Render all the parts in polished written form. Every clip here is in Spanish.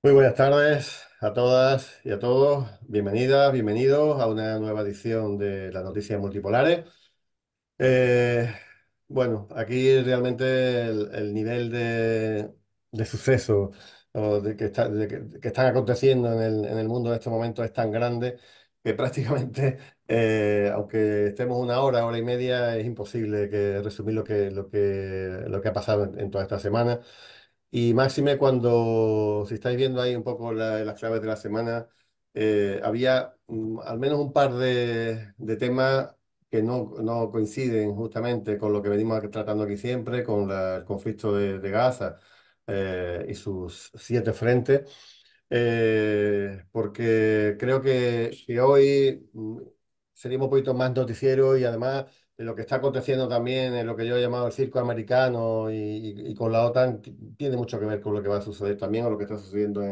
Muy buenas tardes a todas y a todos. Bienvenidas, bienvenidos a una nueva edición de las noticias multipolares. Eh, bueno, aquí realmente el nivel de sucesos o que están aconteciendo en el mundo en estos momentos es tan grande que prácticamente, aunque estemos una hora y media, es imposible resumir lo que ha pasado en toda esta semana. Y máxime cuando, si estáis viendo ahí un poco las claves de la semana, había al menos un par de temas que no coinciden justamente con lo que venimos tratando aquí siempre, con el conflicto de Gaza y sus 7 frentes, porque creo que hoy seríamos un poquito más noticieros y además de lo que está aconteciendo también en lo que yo he llamado el circo americano y con la OTAN tiene mucho que ver con lo que va a suceder también o lo que está sucediendo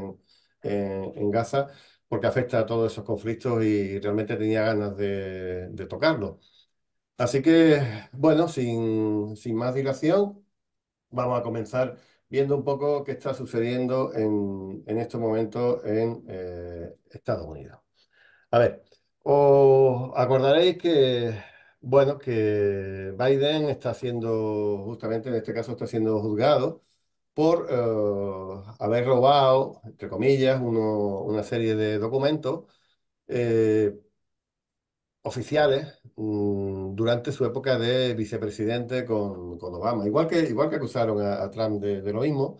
en Gaza, porque afecta a todos esos conflictos y realmente tenía ganas de tocarlo. Así que, bueno, sin más dilación, vamos a comenzar viendo un poco qué está sucediendo en estos momentos en Estados Unidos. A ver, os acordaréis que, bueno, que Biden está siendo, justamente en este caso, está siendo juzgado por haber robado, entre comillas, una serie de documentos eh, oficiales durante su época de vicepresidente con Obama. Igual que acusaron a Trump de lo mismo.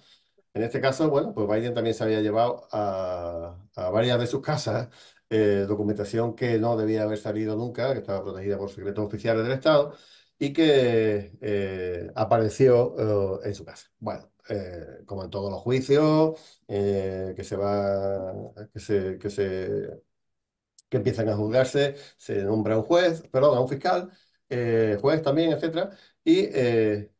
En este caso, bueno, pues Biden también se había llevado a varias de sus casas documentación que no debía haber salido nunca, que estaba protegida por secretos oficiales del Estado y que apareció en su casa. Bueno, como en todos los juicios que se va, que empiezan a juzgarse, se nombra un juez, perdón, a un fiscal, juez también, etcétera. Y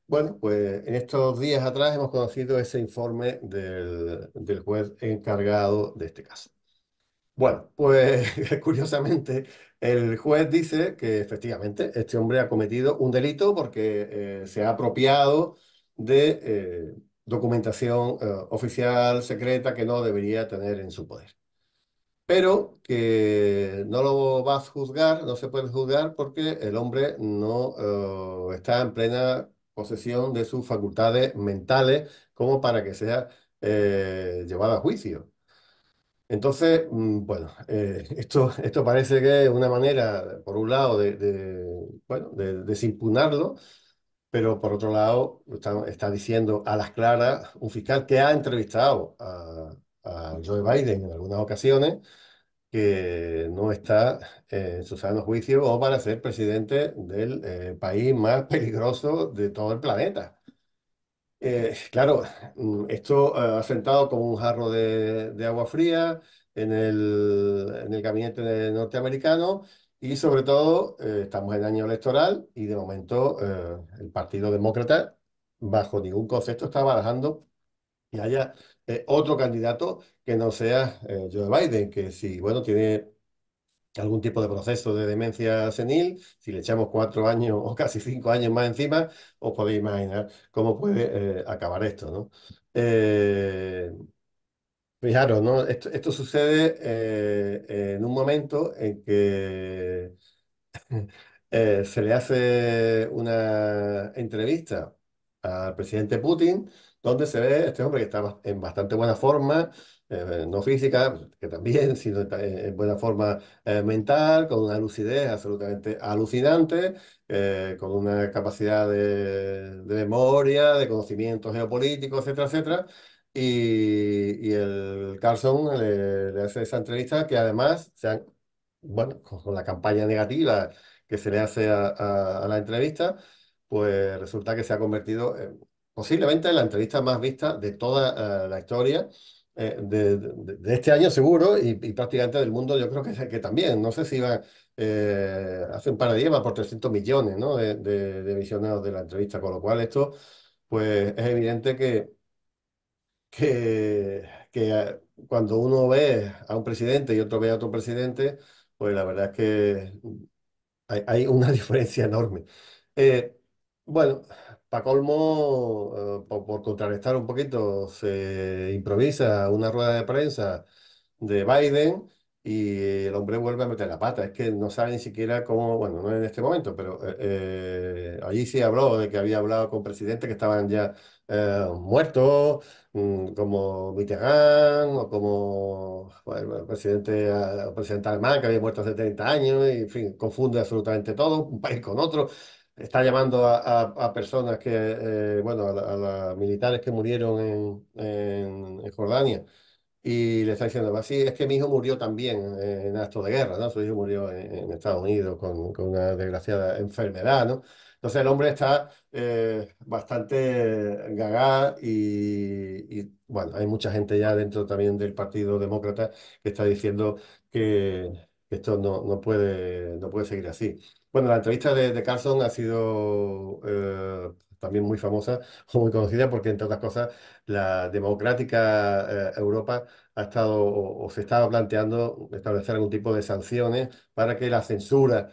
bueno, pues en estos días atrás hemos conocido ese informe del juez encargado de este caso. Bueno, pues curiosamente el juez dice que efectivamente este hombre ha cometido un delito porque se ha apropiado de documentación oficial secreta que no debería tener en su poder, pero que no lo vas a juzgar, no se puede juzgar porque el hombre no está en plena posesión de sus facultades mentales como para que sea llevado a juicio. Entonces, bueno, esto parece que es una manera, por un lado, bueno, de desimpugnarlo, pero por otro lado, está diciendo a las claras un fiscal que ha entrevistado a Joe Biden en algunas ocasiones que no está en su sano juicio o para ser presidente del país más peligroso de todo el planeta. Claro, esto ha sentado como un jarro de agua fría en el gabinete norteamericano y sobre todo estamos en año electoral y de momento el Partido Demócrata bajo ningún concepto está barajando que haya otro candidato que no sea Joe Biden, que si, bueno, tiene algún tipo de proceso de demencia senil, si le echamos 4 años o casi 5 años más encima, os podéis imaginar cómo puede acabar esto, ¿no? Eh, Fijaros, ¿no? Esto sucede en un momento en que se le hace una entrevista al presidente Putin, donde se ve a este hombre que está en bastante buena forma, no física, que también, sino en buena forma mental, con una lucidez absolutamente alucinante, con una capacidad de memoria, de conocimiento geopolítico, etcétera, etcétera. Y el Carlson le hace esa entrevista que además bueno, con la campaña negativa que se le hace a la entrevista, pues resulta que se ha convertido posiblemente en la entrevista más vista de toda la historia de este año seguro y prácticamente del mundo, yo creo que también. No sé si iba hace un par de días va por 300 millones, ¿no? de visionados de la entrevista, con lo cual esto pues es evidente que cuando uno ve a un presidente y otro ve a otro presidente, pues la verdad es que hay una diferencia enorme. Eh, Bueno, para colmo, por contrarrestar un poquito, se improvisa una rueda de prensa de Biden y el hombre vuelve a meter la pata. Es que no sabe ni siquiera cómo, bueno, no en este momento, pero allí sí habló de que había hablado con presidentes que estaban ya muertos, como Mitterrand o como bueno, el presidente alemán que había muerto hace 30 años, y en fin, confunde absolutamente todo, un país con otro. Está llamando a personas que, bueno, a las militares que murieron en Jordania y le está diciendo, así es que mi hijo murió también en acto de guerra, ¿no? Su hijo murió en Estados Unidos con una desgraciada enfermedad, ¿no? Entonces el hombre está bastante gaga bueno, hay mucha gente ya dentro también del Partido Demócrata que está diciendo que esto no puede seguir así. Bueno, la entrevista de Carlson ha sido también muy famosa o muy conocida porque, entre otras cosas, la democrática Europa ha estado o se estaba planteando establecer algún tipo de sanciones para que la censura,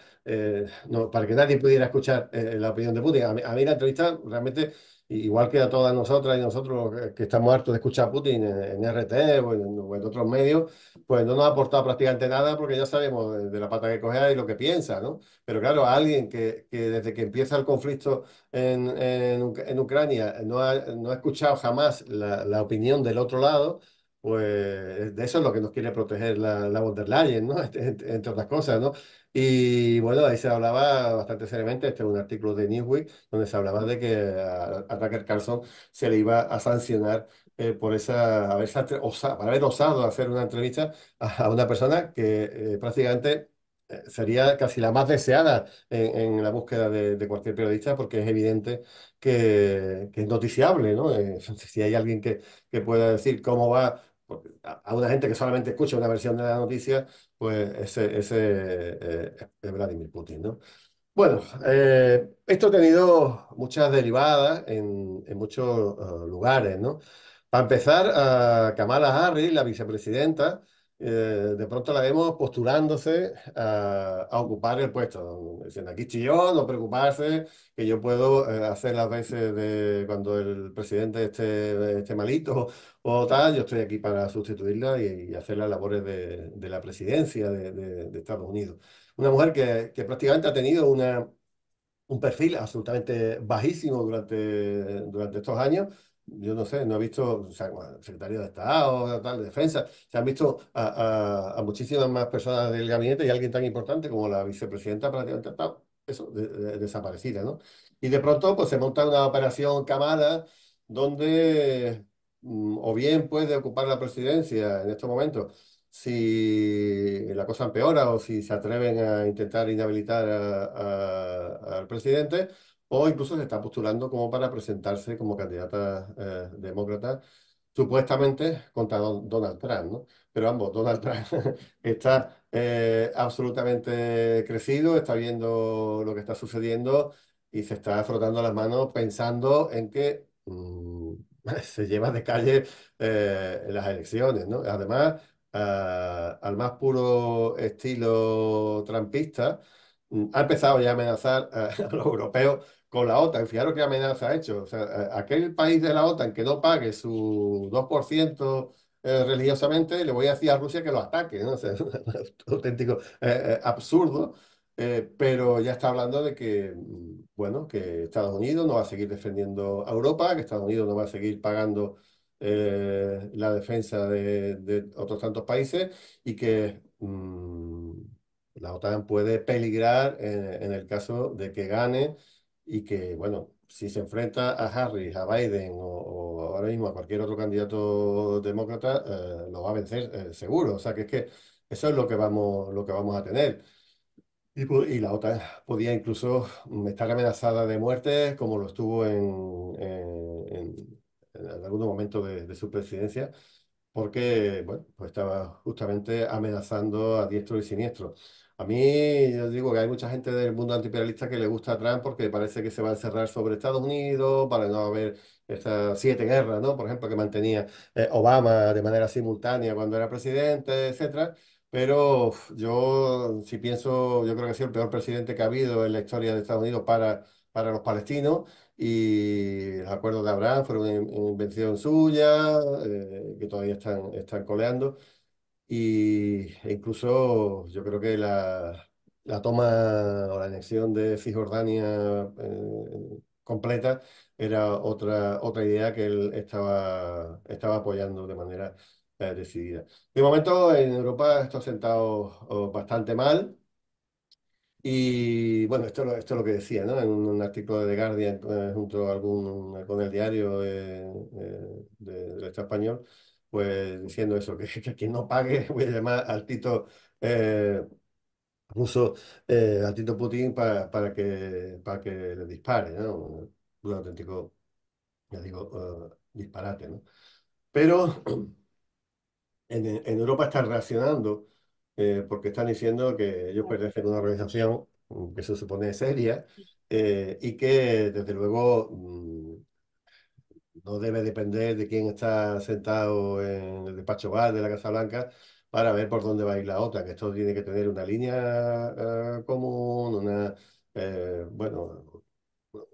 para que nadie pudiera escuchar la opinión de Putin. A mí la entrevista realmente, igual que a todas nosotras y nosotros que estamos hartos de escuchar a Putin en RT o en otros medios, pues no nos ha aportado prácticamente nada porque ya sabemos de la pata que coge y lo que piensa, ¿no? Pero claro, a alguien que desde que empieza el conflicto en Ucrania no ha escuchado jamás la opinión del otro lado, pues de eso es lo que nos quiere proteger la von der Leyen, ¿no? Entre otras cosas, ¿no? Y bueno, ahí se hablaba bastante seriamente, este es un artículo de Newsweek, donde se hablaba de que a Tucker Carlson se le iba a sancionar por por haber osado hacer una entrevista a una persona que prácticamente sería casi la más deseada en la búsqueda de cualquier periodista, porque es evidente que es noticiable, ¿no? Si hay alguien que pueda decir cómo va porque a una gente que solamente escucha una versión de la noticia, pues ese es Vladimir Putin, ¿no? Bueno, esto ha tenido muchas derivadas en muchos lugares, ¿no? Para empezar, a Kamala Harris, la vicepresidenta, de pronto la vemos postulándose a ocupar el puesto, diciendo, aquí estoy yo, no preocuparse, que yo puedo hacer las veces de cuando el presidente esté malito o tal, yo estoy aquí para sustituirla y hacer las labores de la presidencia de Estados Unidos. Una mujer que prácticamente ha tenido un perfil absolutamente bajísimo durante estos años. Yo no sé, no he visto, o sea, bueno, secretario de Estado, tal, de Defensa, se han visto a muchísimas más personas del gabinete y alguien tan importante como la vicepresidenta prácticamente está, eso, desaparecida, ¿no? Y de pronto pues se monta una operación Camara donde o bien puede ocupar la presidencia en estos momentos si la cosa empeora o si se atreven a intentar inhabilitar al presidente, o incluso se está postulando como para presentarse como candidata demócrata, supuestamente contra Donald Trump, ¿no? Pero ambos, Donald Trump está absolutamente crecido, está viendo lo que está sucediendo y se está frotando las manos pensando en que se lleva de calle las elecciones, ¿no? Además, al más puro estilo trumpista, ha empezado ya a amenazar a los europeos con la OTAN. Fijaros qué amenaza ha hecho. O sea, aquel país de la OTAN que no pague su 2% religiosamente, le voy a decir a Rusia que lo ataque, ¿no? O sea, es un auténtico absurdo. Pero ya está hablando de que, bueno, que Estados Unidos no va a seguir defendiendo a Europa, que Estados Unidos no va a seguir pagando la defensa de otros tantos países y que la OTAN puede peligrar en el caso de que gane y que, bueno, si se enfrenta a Harris, a Biden o ahora mismo a cualquier otro candidato demócrata, lo va a vencer seguro. O sea, que es que eso es lo que vamos a tener. Y la OTAN podía incluso estar amenazada de muerte, como lo estuvo en algún momento de su presidencia, porque bueno, pues estaba justamente amenazando a diestro y siniestro. A mí, yo digo que hay mucha gente del mundo antiimperialista que le gusta a Trump porque parece que se va a encerrar sobre Estados Unidos para no haber estas 7 guerras, ¿no? Por ejemplo, que mantenía Obama de manera simultánea cuando era presidente, etcétera. Pero yo, si pienso, yo creo que ha sido el peor presidente que ha habido en la historia de Estados Unidos para los palestinos y los acuerdos de Abraham fueron una invención suya, que todavía están coleando. E incluso yo creo que la toma o la anexión de Cisjordania completa era otra idea que él estaba apoyando de manera decidida. De momento en Europa está sentado bastante mal. Y bueno, esto es lo que decía, ¿no? En un artículo de The Guardian, junto a con el diario del Estado español, pues diciendo eso, que quien no pague, voy a llamar al Tito ruso, al Tito Putin para que le dispare, ¿no? Un auténtico, ya digo, disparate, ¿no? Pero en Europa están reaccionando porque están diciendo que ellos pertenecen a una organización que se supone seria y que desde luego no debe depender de quién está sentado en el despacho Oval de la Casa Blanca para ver por dónde va a ir la otra, que esto tiene que tener una línea común, bueno,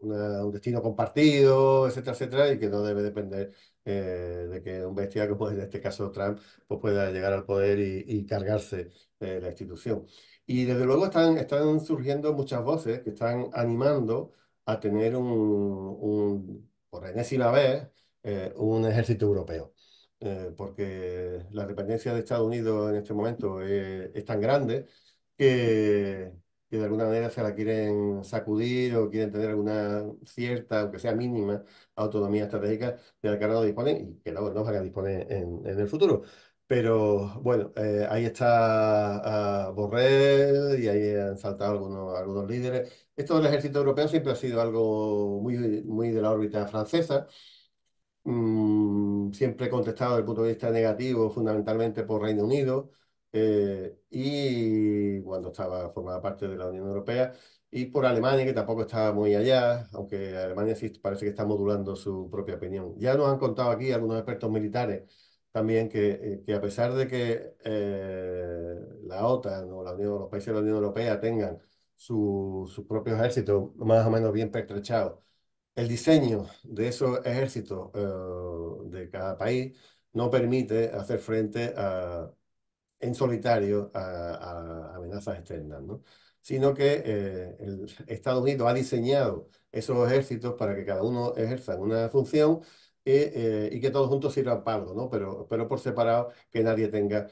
un destino compartido, etcétera, etcétera, y que no debe depender de que un bestia, como en este caso Trump, pues pueda llegar al poder y cargarse la institución. Y desde luego están surgiendo muchas voces que están animando a tener por enésima vez, un ejército europeo. Porque la dependencia de Estados Unidos en este momento es tan grande que, que de alguna manera se la quieren sacudir o quieren tener alguna cierta, aunque sea mínima, autonomía estratégica de la que ahora no disponen y que no van a disponer en el futuro. Pero bueno, ahí está Borrell y ahí han saltado algunos líderes. Esto del ejército europeo siempre ha sido algo muy de la órbita francesa. Siempre contestado desde el punto de vista negativo, fundamentalmente por Reino Unido, y cuando formaba parte de la Unión Europea, y por Alemania, que tampoco estaba muy allá, aunque Alemania sí parece que está modulando su propia opinión. Ya nos han contado aquí algunos expertos militares también que a pesar de que la OTAN o los países de la Unión Europea tengan sus propios ejércitos más o menos bien pertrechados, el diseño de esos ejércitos de cada país no permite hacer frente en solitario a amenazas externas, ¿no? Sino que el Estados Unidos ha diseñado esos ejércitos para que cada uno ejerza una función y que todos juntos sirvan para algo, ¿no? Pero por separado, que nadie tenga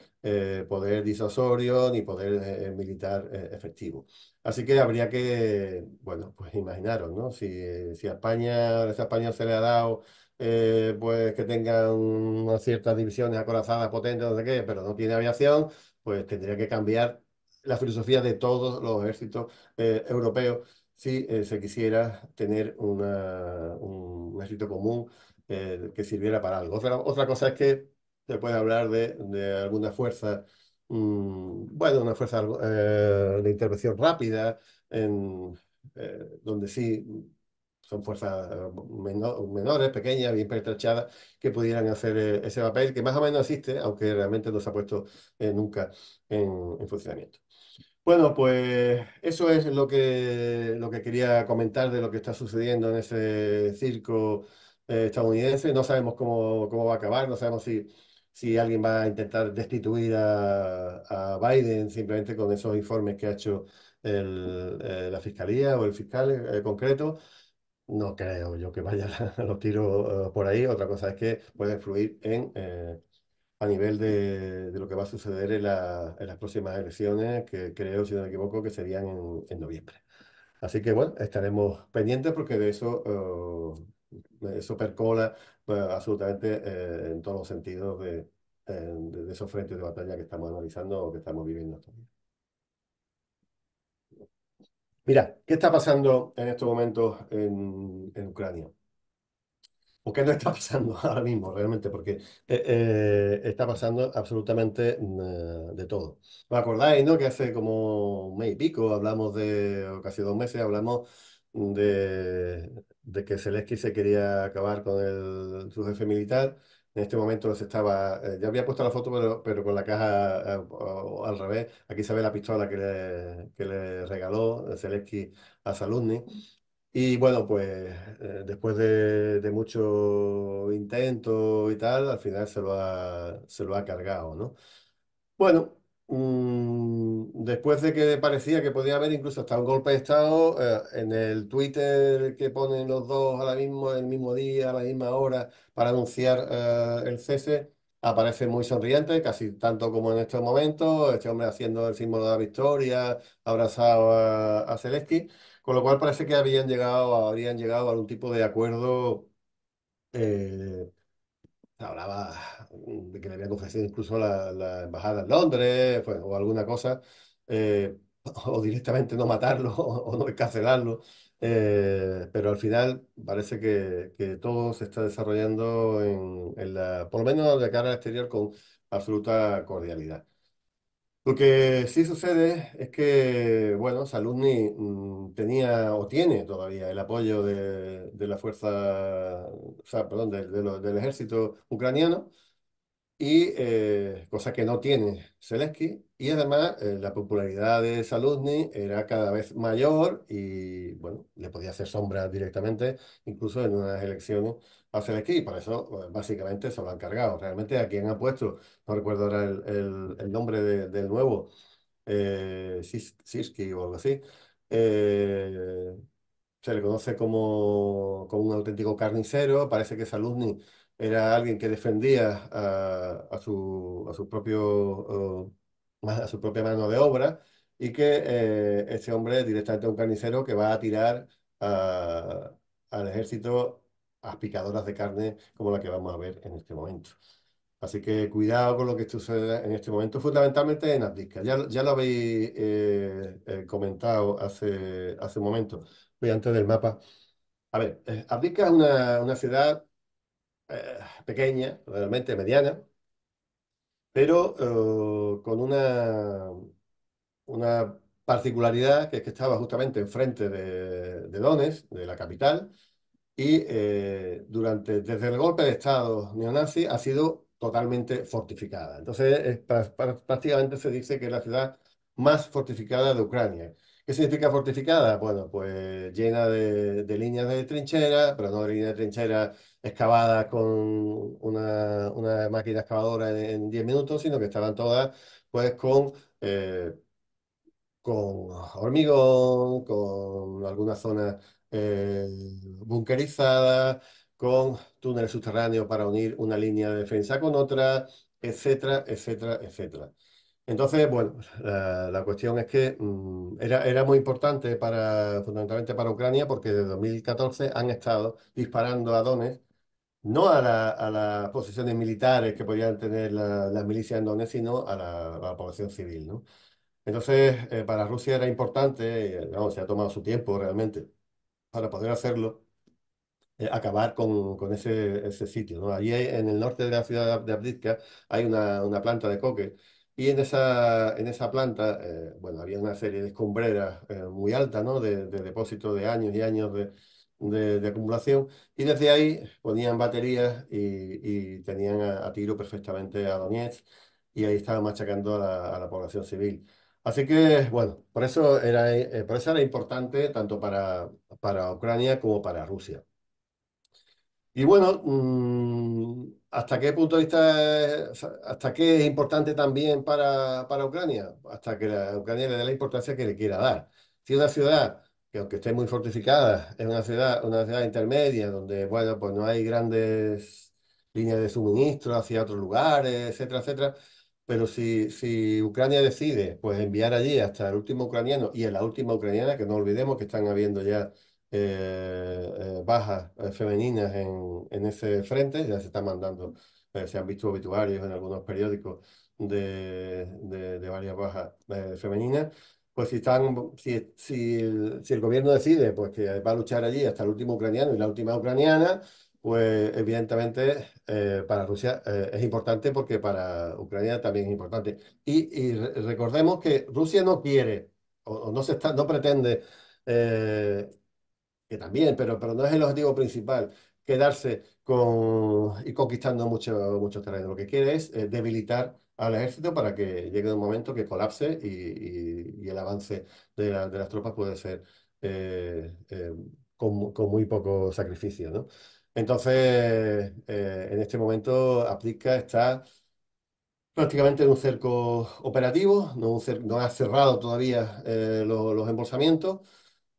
poder disuasorio ni poder militar efectivo. Así que habría que, bueno, pues imaginaros, ¿no? Si a España se le ha dado pues que tengan unas ciertas divisiones acorazadas potentes, no sé qué, pero no tiene aviación, pues tendría que cambiar la filosofía de todos los ejércitos europeos si se quisiera tener un ejército común que sirviera para algo. Otra cosa es que se puede hablar de alguna fuerza, bueno, una fuerza de intervención rápida, donde sí son fuerzas menores, pequeñas, bien pertrechadas, que pudieran hacer ese papel que más o menos existe, aunque realmente no se ha puesto nunca en funcionamiento. Bueno, pues eso es lo que quería comentar de lo que está sucediendo en ese circo estadounidense. No sabemos cómo va a acabar, no sabemos si alguien va a intentar destituir a Biden simplemente con esos informes que ha hecho la fiscalía o el fiscal concreto. No creo yo que vaya a los tiros por ahí. Otra cosa es que puede influir a nivel de lo que va a suceder en las próximas elecciones, que creo, si no me equivoco, que serían en noviembre. Así que bueno, estaremos pendientes porque de eso percola absolutamente en todos los sentidos de esos frentes de batalla que estamos analizando o que estamos viviendo actualmente. Mira, ¿qué está pasando en estos momentos en Ucrania? ¿O qué no está pasando ahora mismo realmente? Porque está pasando absolutamente de todo. ¿Os acordáis, no? Que hace como un mes y pico hablamos o casi 2 meses, hablamos de que Zelensky se quería acabar con su jefe militar. En este momento ya había puesto la foto, pero con la caja al revés. Aquí se ve la pistola que le regaló Zelensky a Saluzny. Y bueno, pues después de mucho intento y tal, al final se lo ha cargado, ¿no? Bueno, después de que parecía que podía haber incluso hasta un golpe de Estado, en el Twitter que ponen los dos el mismo día, a la misma hora, para anunciar el cese, aparece muy sonriente, casi tanto como en estos momentos, este hombre haciendo el símbolo de la victoria, abrazado a Zelensky, con lo cual parece que habrían llegado a algún tipo de acuerdo. eh, Hablaba de que le habían ofrecido incluso la embajada en Londres, pues, o alguna cosa, eh, o directamente no matarlo o no encarcelarlo. Pero al final parece que todo se está desarrollando por lo menos de cara al exterior, con absoluta cordialidad. Lo que sí sucede es que, bueno, Saluzny tenía o tiene todavía el apoyo de la fuerza, o sea, perdón, del ejército ucraniano, y cosa que no tiene Zelensky. Y además la popularidad de Saluzny era cada vez mayor y, bueno, le podía hacer sombra directamente, incluso en unas elecciones a Zelensky, y por eso básicamente se lo han cargado. Realmente a quien ha puesto, no recuerdo ahora el nombre del nuevo, Sirsky o algo así. eh, Se le conoce como un auténtico carnicero. Parece que Saluzny era alguien que defendía a su a su propia mano de obra, y que ese hombre es directamente un carnicero que va a tirar a- al ejército a picadoras de carne como la que vamos a ver en este momento. Así que cuidado con lo que sucede en este momento, fundamentalmente en Abdiska. Ya lo habéis comentado hace un momento. Voy antes del mapa. A ver, Abdiska es una ciudad pequeña, realmente mediana, pero con una particularidad, que es que estaba justamente enfrente de Donetsk, de la capital, y desde el golpe de Estado neonazi ha sido totalmente fortificada. Entonces, prácticamente se dice que es la ciudad más fortificada de Ucrania. ¿Qué significa fortificada? Bueno, pues llena de líneas de trinchera, pero no de líneas de trinchera excavadas con una máquina excavadora en 10 minutos, sino que estaban todas pues eh, con hormigón, con algunas zonas bunkerizadas, con túneles subterráneos para unir una línea de defensa con otra, etcétera, etcétera, etcétera. Entonces, bueno, la cuestión es que era muy importante fundamentalmente para Ucrania, porque desde 2014 han estado disparando a drones, no a las posiciones militares que podían tener las milicias en Donetsk, sino a la población civil, ¿no? Entonces, para Rusia era importante, vamos, se ha tomado su tiempo realmente para poder hacerlo, acabar con ese sitio, ¿no? Allí en el norte de la ciudad de Abdiivka hay una planta de coque, y en esa planta, bueno, había una serie de escombreras muy altas, ¿no? De depósitos de años y años de acumulación, y desde ahí ponían baterías y tenían a tiro perfectamente a Donetsk, y ahí estaban machacando a la población civil. Así que, bueno, por eso era importante tanto para Ucrania como para Rusia. Y bueno, ¿hasta qué punto de vista, hasta qué es importante también para Ucrania? Hasta que la Ucrania le dé la importancia que le quiera dar. Si una ciudad, que aunque esté muy fortificada, es una ciudad intermedia, donde, bueno, pues no hay grandes líneas de suministro hacia otros lugares, etcétera, etcétera. Pero si Ucrania decide, pues, enviar allí hasta el último ucraniano y en la última ucraniana, que no olvidemos que están habiendo ya bajas femeninas en ese frente, ya se están mandando, se han visto obituarios en algunos periódicos de varias bajas femeninas. Pues si el gobierno decide, pues, que va a luchar allí hasta el último ucraniano y la última ucraniana, pues evidentemente para Rusia es importante, porque para Ucrania también es importante. Y recordemos que Rusia no quiere o no pretende, eh, que también, pero no es el objetivo principal, quedarse y conquistando mucho terreno. Lo que quiere es debilitar al ejército para que llegue un momento que colapse, y el avance de las tropas puede ser con muy poco sacrificio, ¿no? Entonces, en este momento, Aplica está prácticamente en un cerco operativo, no ha cerrado todavía los embolsamientos,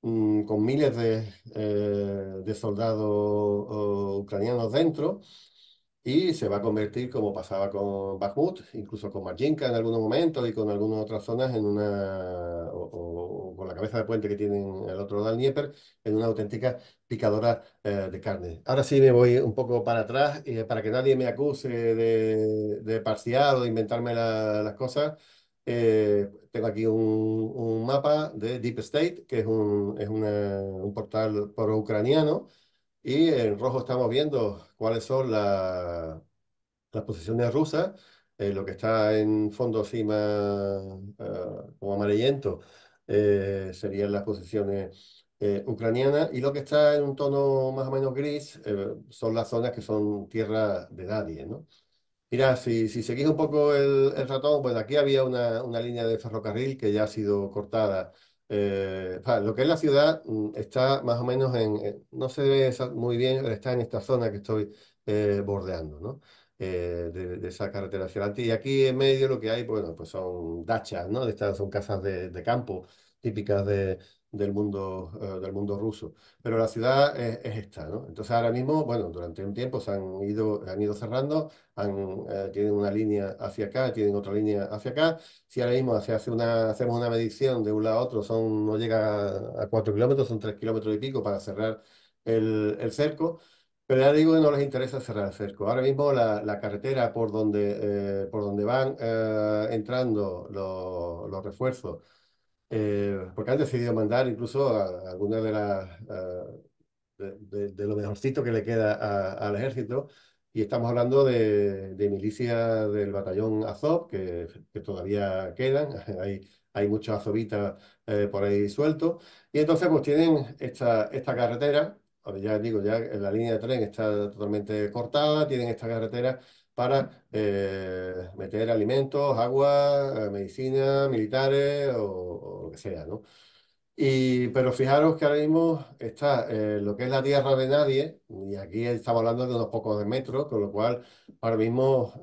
con miles de soldados ucranianos dentro, y se va a convertir, como pasaba con Bakhmut, incluso con Marjinka en algunos momentos y con algunas otras zonas, o con la cabeza de puente que tienen el otro lado del Dnieper, en una auténtica picadora de carne. Ahora sí me voy un poco para atrás, para que nadie me acuse de parcial o de inventarme las cosas. Tengo aquí un mapa de Deep State, que un portal pro-ucraniano, y en rojo estamos viendo cuáles son las posiciones rusas. Lo que está en fondo así más como amarillento serían las posiciones ucranianas, y lo que está en un tono más o menos gris son las zonas que son tierra de nadie, ¿no? Mira, si seguís un poco el ratón, pues aquí había una línea de ferrocarril que ya ha sido cortada. Lo que es la ciudad está más o menos no se ve muy bien, está en esta zona que estoy bordeando, ¿no? De esa carretera hacia adelante. Y aquí en medio lo que hay, bueno, pues son dachas, ¿no? Estas son casas de campo típicas del mundo ruso. Pero la ciudad es esta, ¿no? Entonces ahora mismo, bueno, durante un tiempo han ido cerrando, tienen una línea hacia acá, tienen otra línea hacia acá. Si ahora mismo hacemos una medición de un lado a otro, no llega a 4 kilómetros, son 3 kilómetros y pico para cerrar el cerco. Pero ya digo que no les interesa cerrar el cerco. Ahora mismo la carretera por donde van entrando los refuerzos, porque han decidido mandar incluso a algunas de lo mejorcito que le queda al ejército, y estamos hablando de milicias del batallón Azov, que todavía quedan, hay muchos azovitas por ahí sueltos, y entonces pues tienen esta carretera. Ahora ya digo, ya la línea de tren está totalmente cortada, tienen esta carretera para meter alimentos, agua, medicina, militares o lo que sea, ¿no? Pero fijaros que ahora mismo está lo que es la tierra de nadie, y aquí estamos hablando de unos pocos de metros, con lo cual ahora mismo,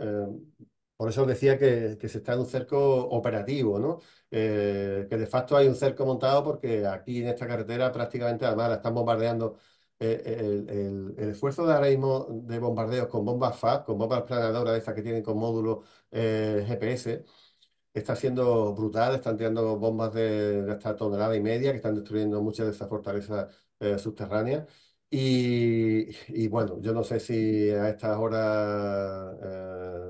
por eso os decía que se está en un cerco operativo, ¿no? Que de facto hay un cerco montado porque aquí en esta carretera prácticamente además la están bombardeando. El esfuerzo de ahora mismo de bombardeos con bombas FAB, con bombas planadoras, estas que tienen con módulo GPS, está siendo brutal. Están tirando bombas de hasta tonelada y media que están destruyendo muchas de esas fortalezas subterráneas. Y bueno, yo no sé si a estas horas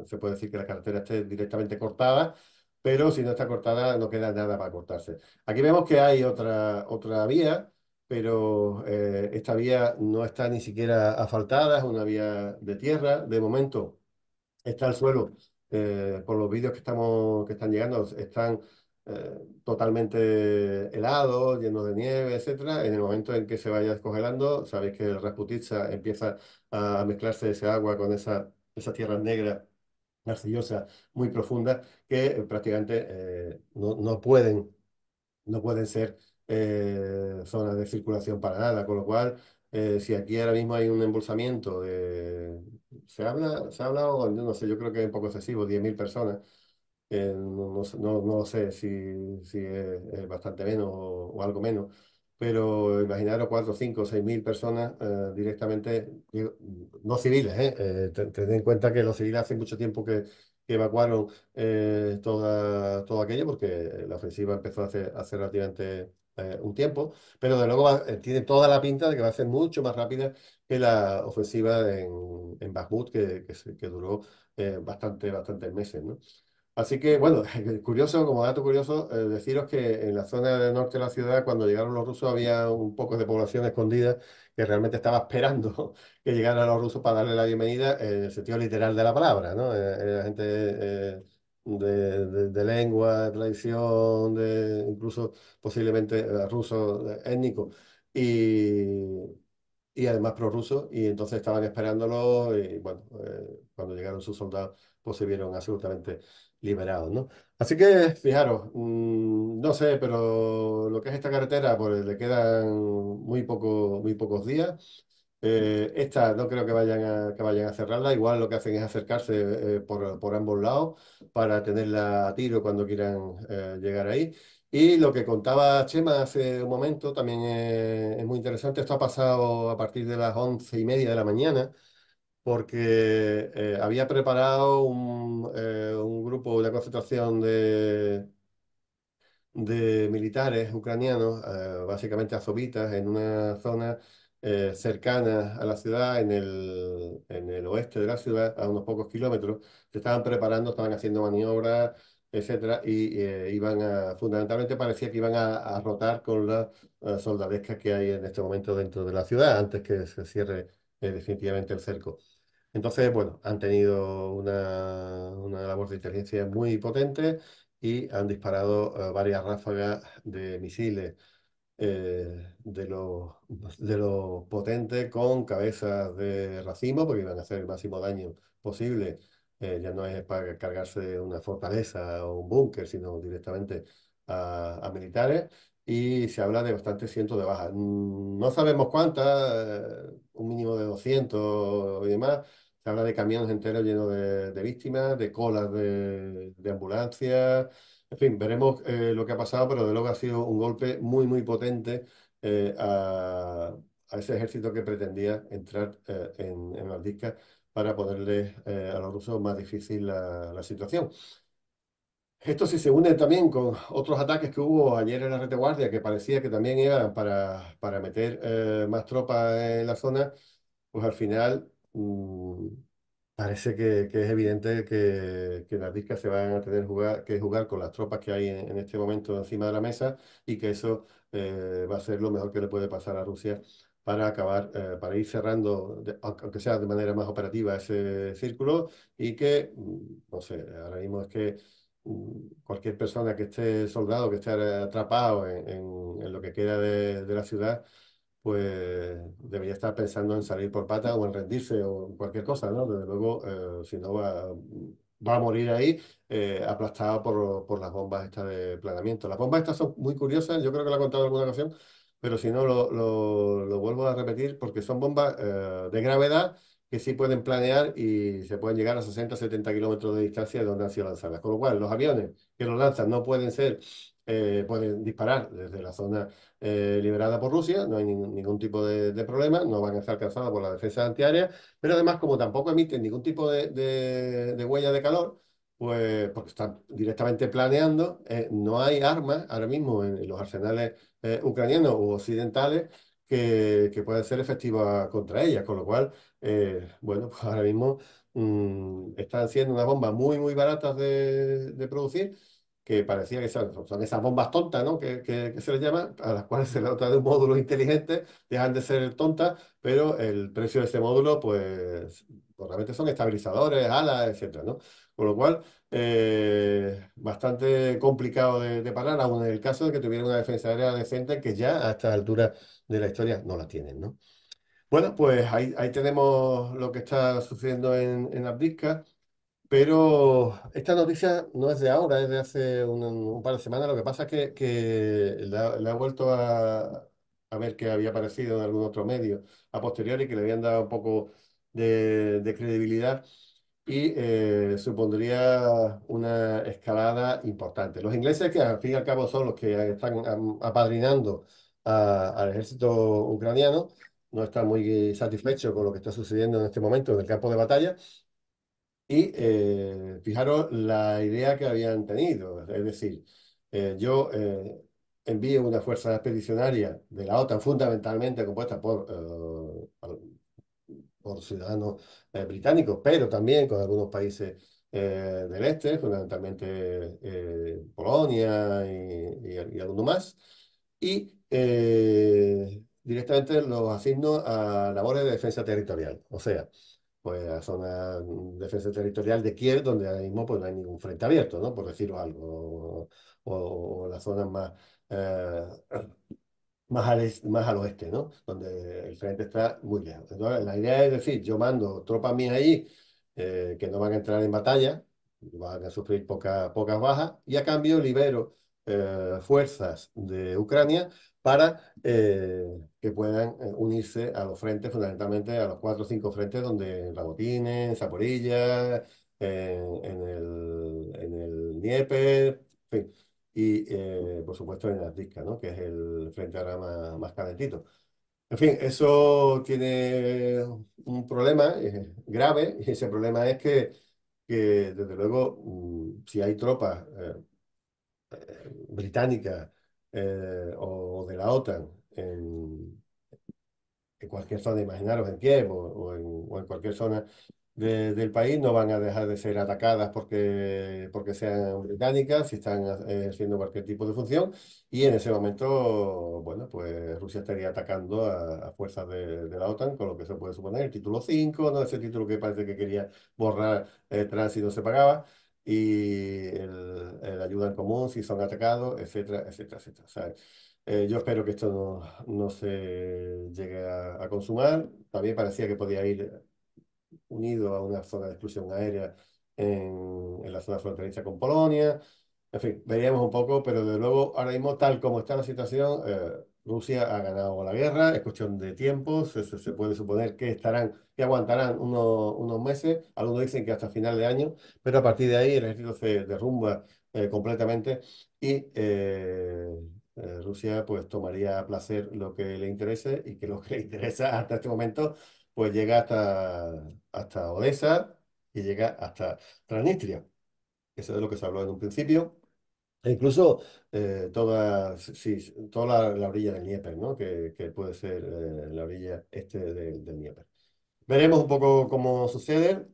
se puede decir que la carretera esté directamente cortada, pero si no está cortada no queda nada para cortarse. Aquí vemos que hay otra vía, pero esta vía no está ni siquiera asfaltada, es una vía de tierra. De momento está el suelo, por los vídeos que están llegando, están totalmente helados, llenos de nieve, etcétera. En el momento en que se vaya descongelando, sabéis que el Rasputitsa empieza a mezclarse ese agua con esa tierra negra, arcillosa, muy profunda, que prácticamente no pueden ser zonas de circulación para nada, con lo cual, si aquí ahora mismo hay un embolsamiento se ha hablado, no sé, yo creo que es un poco excesivo, 10.000 personas. No sé si es bastante menos o algo menos, pero imaginaros 4, 5, 6.000 personas directamente, digo, no civiles, tened en cuenta que los civiles hace mucho tiempo que evacuaron todo aquello, porque la ofensiva empezó hace relativamente un tiempo, pero de luego tiene toda la pinta de que va a ser mucho más rápida que la ofensiva en Bakhmut, que duró bastantes meses, ¿no? Así que, bueno, curioso, como dato curioso, deciros que en la zona del norte de la ciudad, cuando llegaron los rusos, había un poco de población escondida que realmente estaba esperando que llegaran los rusos para darle la bienvenida en el sentido literal de la palabra, ¿no? Era gente de lengua, de tradición, incluso posiblemente ruso étnico. Y, y además prorruso, y entonces estaban esperándolo, y bueno, cuando llegaron sus soldados, pues se vieron absolutamente liberados, ¿no? Así que, fijaros, no sé, pero lo que es esta carretera, pues le quedan muy pocos días. Esta no creo que vayan a cerrarla, igual lo que hacen es acercarse por ambos lados para tenerla a tiro cuando quieran llegar ahí. Y lo que contaba Chema hace un momento también es muy interesante. Esto ha pasado a partir de las 11:30 de la mañana porque había preparado un grupo de concentración de militares ucranianos, básicamente azovitas, en una zona cercana a la ciudad, en el oeste de la ciudad, a unos pocos kilómetros. Se estaban preparando, estaban haciendo maniobras, etcétera, y fundamentalmente parecía que iban a rotar con las soldadescas que hay en este momento dentro de la ciudad, antes que se cierre definitivamente el cerco. Entonces, bueno, han tenido una labor de inteligencia muy potente y han disparado varias ráfagas de misiles de lo potente con cabezas de racimo, porque iban a hacer el máximo daño posible. Ya no es para cargarse una fortaleza o un búnker, sino directamente a militares. Y se habla de bastantes cientos de bajas. No sabemos cuántas, un mínimo de 200 y demás. Se habla de camiones enteros llenos de víctimas, de colas de ambulancias. En fin, veremos lo que ha pasado, pero de luego ha sido un golpe muy potente a ese ejército que pretendía entrar en Avdiivka para ponerle a los rusos más difícil la situación. Esto sí se une también con otros ataques que hubo ayer en la retaguardia, que parecía que también eran para meter más tropas en la zona, pues al final parece que es evidente que las discas se van a tener que jugar con las tropas que hay en este momento encima de la mesa y que eso va a ser lo mejor que le puede pasar a Rusia para acabar, para ir cerrando, aunque sea de manera más operativa, ese círculo y que, no sé, ahora mismo es que cualquier persona que esté soldado, que esté atrapado en lo que queda de la ciudad, pues debería estar pensando en salir por pata o en rendirse o en cualquier cosa, ¿no? Desde luego, si no va a morir ahí aplastado por las bombas estas de planeamiento. Las bombas estas son muy curiosas, yo creo que lo he contado en alguna ocasión, pero si no lo vuelvo a repetir porque son bombas de gravedad que sí pueden planear y se pueden llegar a 60-70 kilómetros de distancia de donde han sido lanzadas. Con lo cual, los aviones que los lanzan no pueden ser, pueden disparar desde la zona liberada por Rusia, no hay ningún tipo de problema, no van a estar alcanzados por la defensa antiaérea, pero además como tampoco emiten ningún tipo de huella de calor, pues porque están directamente planeando, no hay armas ahora mismo en los arsenales ucranianos u occidentales que puedan ser efectivas contra ellas, con lo cual, bueno, pues ahora mismo están siendo unas bombas muy baratas de producir que parecía que son esas bombas tontas, ¿no? Que se les llama, a las cuales se le trata de un módulo inteligente, dejan de ser tontas, pero el precio de ese módulo, pues realmente son estabilizadores, alas, etcétera, ¿no? Con lo cual, bastante complicado de parar, aun en el caso de que tuviera una defensa aérea decente, que ya a estas alturas de la historia no la tienen, ¿no? Bueno, pues ahí tenemos lo que está sucediendo en Abdizka. Pero esta noticia no es de ahora, es de hace un par de semanas. Lo que pasa es que la he vuelto a ver que había aparecido en algún otro medio a posteriori, que le habían dado un poco de credibilidad y supondría una escalada importante. Los ingleses, que al fin y al cabo son los que están apadrinando al ejército ucraniano, no están muy satisfechos con lo que está sucediendo en este momento en el campo de batalla. Y fijaros la idea que habían tenido, es decir, yo envío una fuerza expedicionaria de la OTAN fundamentalmente compuesta por ciudadanos británicos, pero también con algunos países del este, fundamentalmente Polonia y alguno más, y directamente los asigno a labores de defensa territorial, o sea, pues a zona defensa territorial de Kiev, donde ahora mismo pues, no hay ningún frente abierto, ¿no? Por decirlo algo, o las zonas eh, más al oeste, ¿no? Donde el frente está muy lejos. Entonces, la idea es decir, yo mando tropas mías allí que no van a entrar en batalla, van a sufrir pocas bajas y a cambio libero fuerzas de Ucrania para que puedan unirse a los frentes, fundamentalmente a los cuatro o cinco frentes donde en Rabotine, en Zaporilla, en el Dnieper, en fin, y por supuesto en Avdiivka, ¿no? Que es el frente ahora más calentito. En fin, eso tiene un problema grave y ese problema es que desde luego, si hay tropas británicas o de la OTAN en cualquier zona, imaginaros en Kiev o en cualquier zona del país, no van a dejar de ser atacadas porque sean británicas, si están haciendo cualquier tipo de función, y en ese momento, bueno, pues Rusia estaría atacando a fuerzas de la OTAN, con lo que se puede suponer el título 5, ¿no? Ese título que parece que quería borrar trans y no se pagaba. Y el ayuda en común si son atacados, etcétera, etcétera, etcétera. O sea, yo espero que esto no se llegue a consumar. También parecía que podía ir unido a una zona de exclusión aérea en la zona fronteriza con Polonia. En fin, veríamos un poco, pero de luego, ahora mismo, tal como está la situación, Rusia ha ganado la guerra, es cuestión de tiempo, se puede suponer que aguantarán unos meses, algunos dicen que hasta final de año, pero a partir de ahí el ejército se derrumba completamente y Rusia pues tomaría a placer lo que le interese y que lo que le interesa hasta este momento pues llega hasta Odessa y llega hasta Transnistria. Eso es lo que se habló en un principio. E incluso sí, toda la orilla del Dnieper, ¿no? Que puede ser la orilla este del Dnieper. Veremos un poco cómo sucede.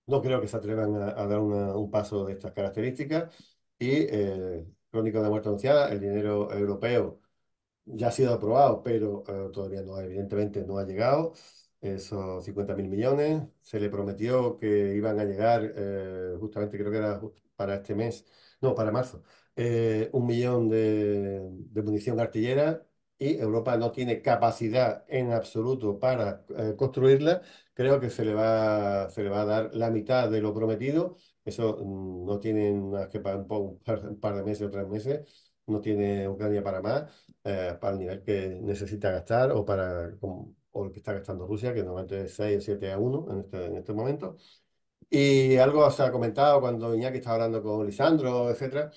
No creo que se atrevan a dar un paso de estas características. Y crónica de muerte anunciada, el dinero europeo ya ha sido aprobado, pero todavía no, evidentemente no ha llegado. Esos 50.000 millones. Se le prometió que iban a llegar, justamente creo que era para este mes, no, para marzo, 1 millón de munición artillera y Europa no tiene capacidad en absoluto para construirla. Creo que se le va a dar la mitad de lo prometido. Eso no tienen más que para un par de meses o 3 meses. No tiene Ucrania para más para el nivel que necesita gastar o el que está gastando Rusia, que normalmente es 6 o 7 a 1 en este momento. Y algo se ha comentado cuando Iñaki estaba hablando con Lisandro, etcétera.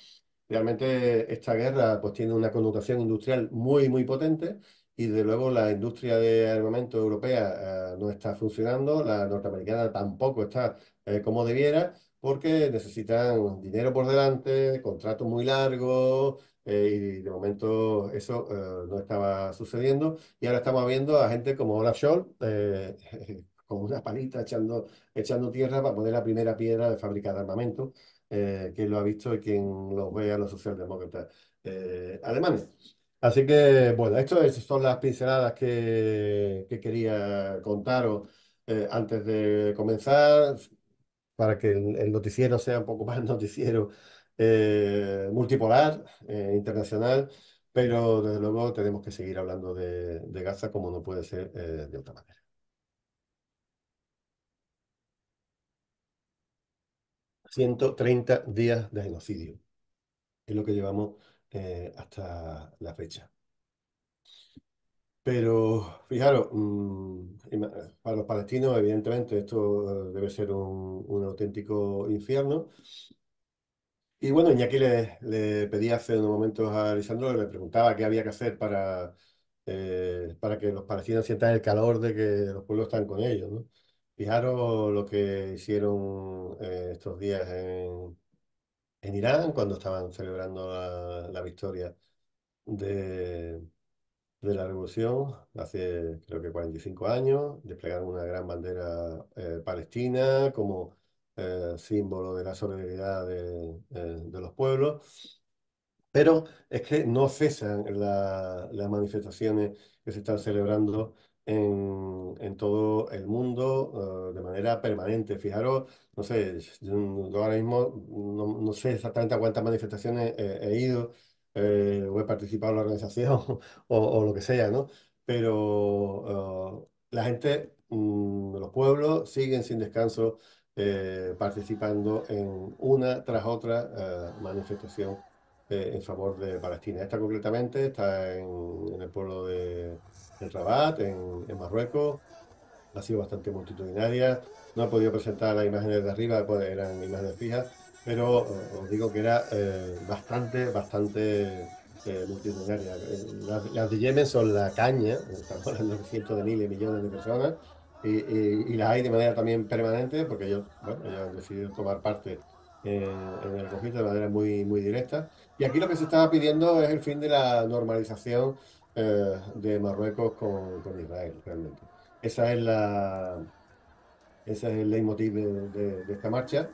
Realmente esta guerra pues tiene una connotación industrial muy, muy potente y de luego la industria de armamento europea no está funcionando, la norteamericana tampoco está como debiera, porque necesitan dinero por delante, contratos muy largos y de momento eso no estaba sucediendo y ahora estamos viendo a gente como Olaf Scholz con una palita echando tierra para poner la primera piedra de fábrica de armamento quien lo ha visto y quien lo ve a los socialdemócratas alemanes. Así que, bueno, estas son las pinceladas que quería contaros antes de comenzar, para que el noticiero sea un poco más noticiero multipolar, internacional, pero desde luego tenemos que seguir hablando de Gaza como no puede ser de otra manera. 130 días de genocidio. Es lo que llevamos hasta la fecha. Pero fijaros, para los palestinos, evidentemente, esto debe ser un auténtico infierno. Y bueno, Iñaki le pedí hace unos momentos a Lisandro, le preguntaba qué había que hacer para que los palestinos sientan el calor de que los pueblos están con ellos, ¿no? Fijaros lo que hicieron estos días en Irán, cuando estaban celebrando la victoria de, de la revolución, hace creo que 45 años, desplegaron una gran bandera palestina como símbolo de la solidaridad de los pueblos. Pero es que no cesan las manifestaciones que se están celebrando en todo el mundo de manera permanente. Fijaros, no sé, yo ahora mismo no sé exactamente a cuántas manifestaciones he ido o he participado en la organización o lo que sea, ¿no? Pero la gente, los pueblos siguen sin descanso participando en una tras otra manifestación en favor de Palestina. Esta concretamente está en el pueblo de Rabat, en Marruecos. Ha sido bastante multitudinaria. No he podido presentar las imágenes de arriba, pues eran imágenes fijas, pero os digo que era bastante multitudinaria. Las de Yemen son la caña, estamos hablando de cientos de miles, millones de personas, y las hay de manera también permanente, porque ellos, bueno, ellos han decidido tomar parte en el conflicto de manera muy directa. Y aquí lo que se estaba pidiendo es el fin de la normalización de Marruecos con Israel, realmente. Esa es ese es el leitmotiv de esta marcha.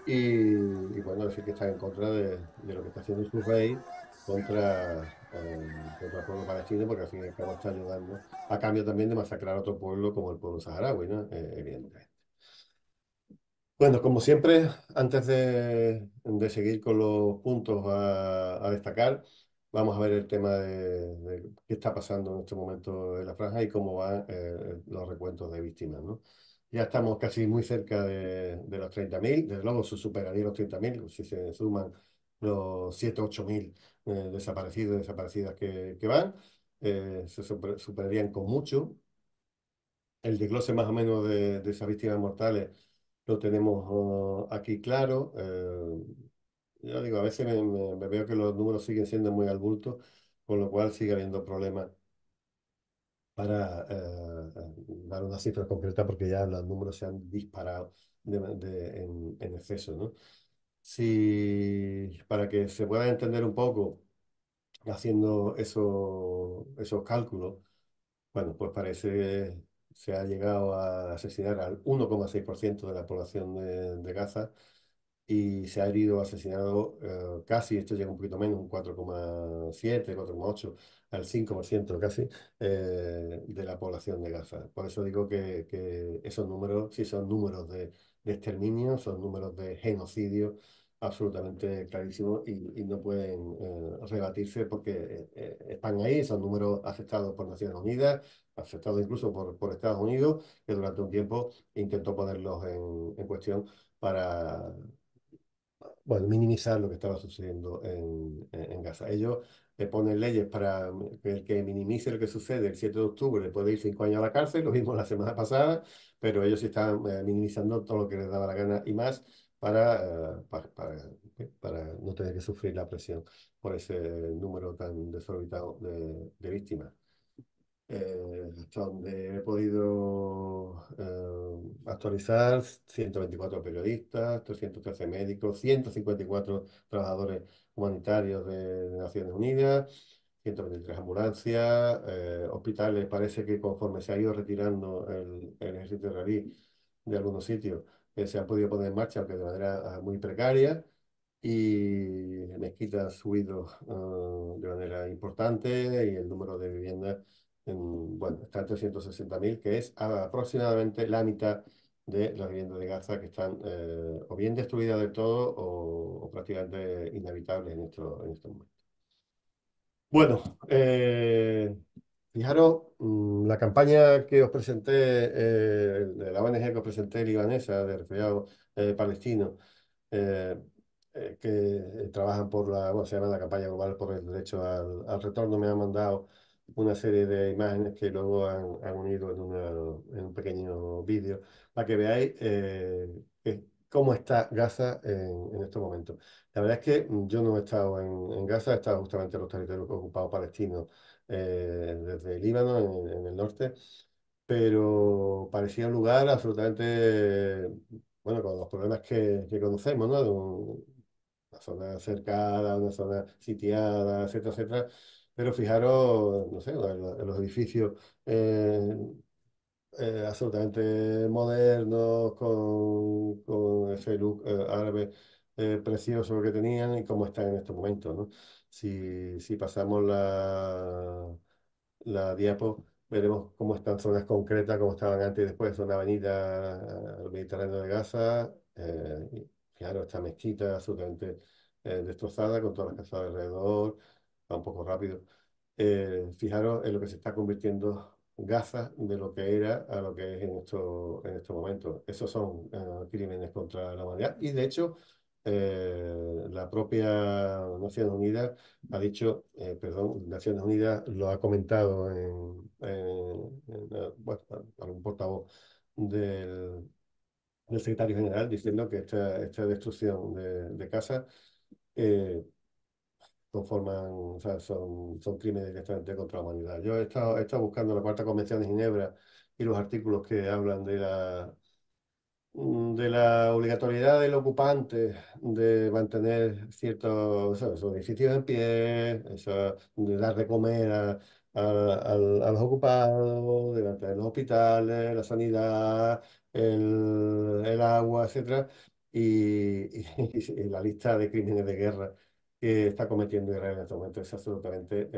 Y bueno, decir que está en contra de lo que está haciendo su rey contra el pueblo palestino, porque al fin y al cabo está ayudando a cambio también de masacrar a otro pueblo como el pueblo saharaui, ¿no? Evidentemente. Bueno, como siempre, antes de seguir con los puntos a destacar, vamos a ver el tema de qué está pasando en este momento en la franja y cómo van los recuentos de víctimas, ¿no? Ya estamos casi muy cerca de los 30.000, desde luego se superaría los 30.000 si se suman los 7 8.000 desaparecidos y desaparecidas que van, superarían con mucho. El desglose más o menos de esas víctimas mortales lo tenemos aquí claro. Ya digo, a veces me veo que los números siguen siendo muy al bulto, con lo cual sigue habiendo problemas para dar una cifra concreta porque ya los números se han disparado en exceso, ¿no? Si, para que se pueda entender un poco haciendo esos cálculos, bueno, pues parece que se ha llegado a asesinar al 1,6% de la población de Gaza y se ha herido, asesinado casi, esto llega un poquito menos, un 4,7, 4,8, al 5% casi de la población de Gaza. Por eso digo que esos números, sí son números de exterminio, son números de genocidio absolutamente clarísimos y no pueden rebatirse porque están ahí, son números aceptados por Naciones Unidas, aceptados incluso por Estados Unidos, que durante un tiempo intentó ponerlos en cuestión para bueno, minimizar lo que estaba sucediendo en Gaza. Ellos ponen leyes para que el que minimice lo que sucede el 7 de octubre puede ir 5 años a la cárcel, lo vimos la semana pasada, pero ellos sí están minimizando todo lo que les daba la gana y más para no tener que sufrir la presión por ese número tan desorbitado de víctimas hasta donde he podido actualizar, 124 periodistas, 313 médicos, 154 trabajadores humanitarios de Naciones Unidas, 123 ambulancias, hospitales. Parece que conforme se ha ido retirando el ejército israelí de algunos sitios, se han podido poner en marcha, aunque de manera muy precaria y mezquitas han subido de manera importante y el número de viviendas bueno, está en 360.000, que es aproximadamente la mitad de las viviendas de Gaza que están o bien destruidas del todo o prácticamente inhabitables en estos momentos. Bueno, fijaros, la campaña que os presenté, de la ONG que os presenté, libanesa, de refugiados palestinos, eh, que trabajan por bueno, se llama la campaña global por el derecho al retorno, me han mandado una serie de imágenes que luego han unido en un pequeño vídeo para que veáis cómo está Gaza en estos momentos. La verdad es que yo no he estado en Gaza, he estado justamente en los territorios ocupados palestinos desde Líbano, en el norte, pero parecía un lugar absolutamente, bueno, con los problemas que conocemos, ¿no? Una zona cercada, una zona sitiada, etcétera, etcétera. Pero fijaros, no sé, en los edificios eh, absolutamente modernos, con ese look árabe precioso que tenían y cómo están en estos momentos, ¿no? Si pasamos la diapo, veremos cómo están zonas concretas, cómo estaban antes y después, zona avenida al Mediterráneo de Gaza, y claro, esta mezquita absolutamente destrozada, con todas las casas alrededor, va un poco rápido. Fijaros en lo que se está convirtiendo Gaza de lo que era a lo que es en estos momentos. Esos son crímenes contra la humanidad. Y de hecho, la propia Naciones Unidas ha dicho, perdón, Naciones Unidas lo ha comentado bueno, algún portavoz del, del secretario general diciendo que esta destrucción de casas eh, o sea, son crímenes directamente contra la humanidad. Yo he estado buscando la Cuarta Convención de Ginebra y los artículos que hablan de la obligatoriedad del ocupante de mantener ciertos, o sea, sus edificios en pie, eso, de dar de comer a los ocupados, de mantener los hospitales, la sanidad, el agua, etcétera, y la lista de crímenes de guerra que está cometiendo Israel en este momento es absolutamente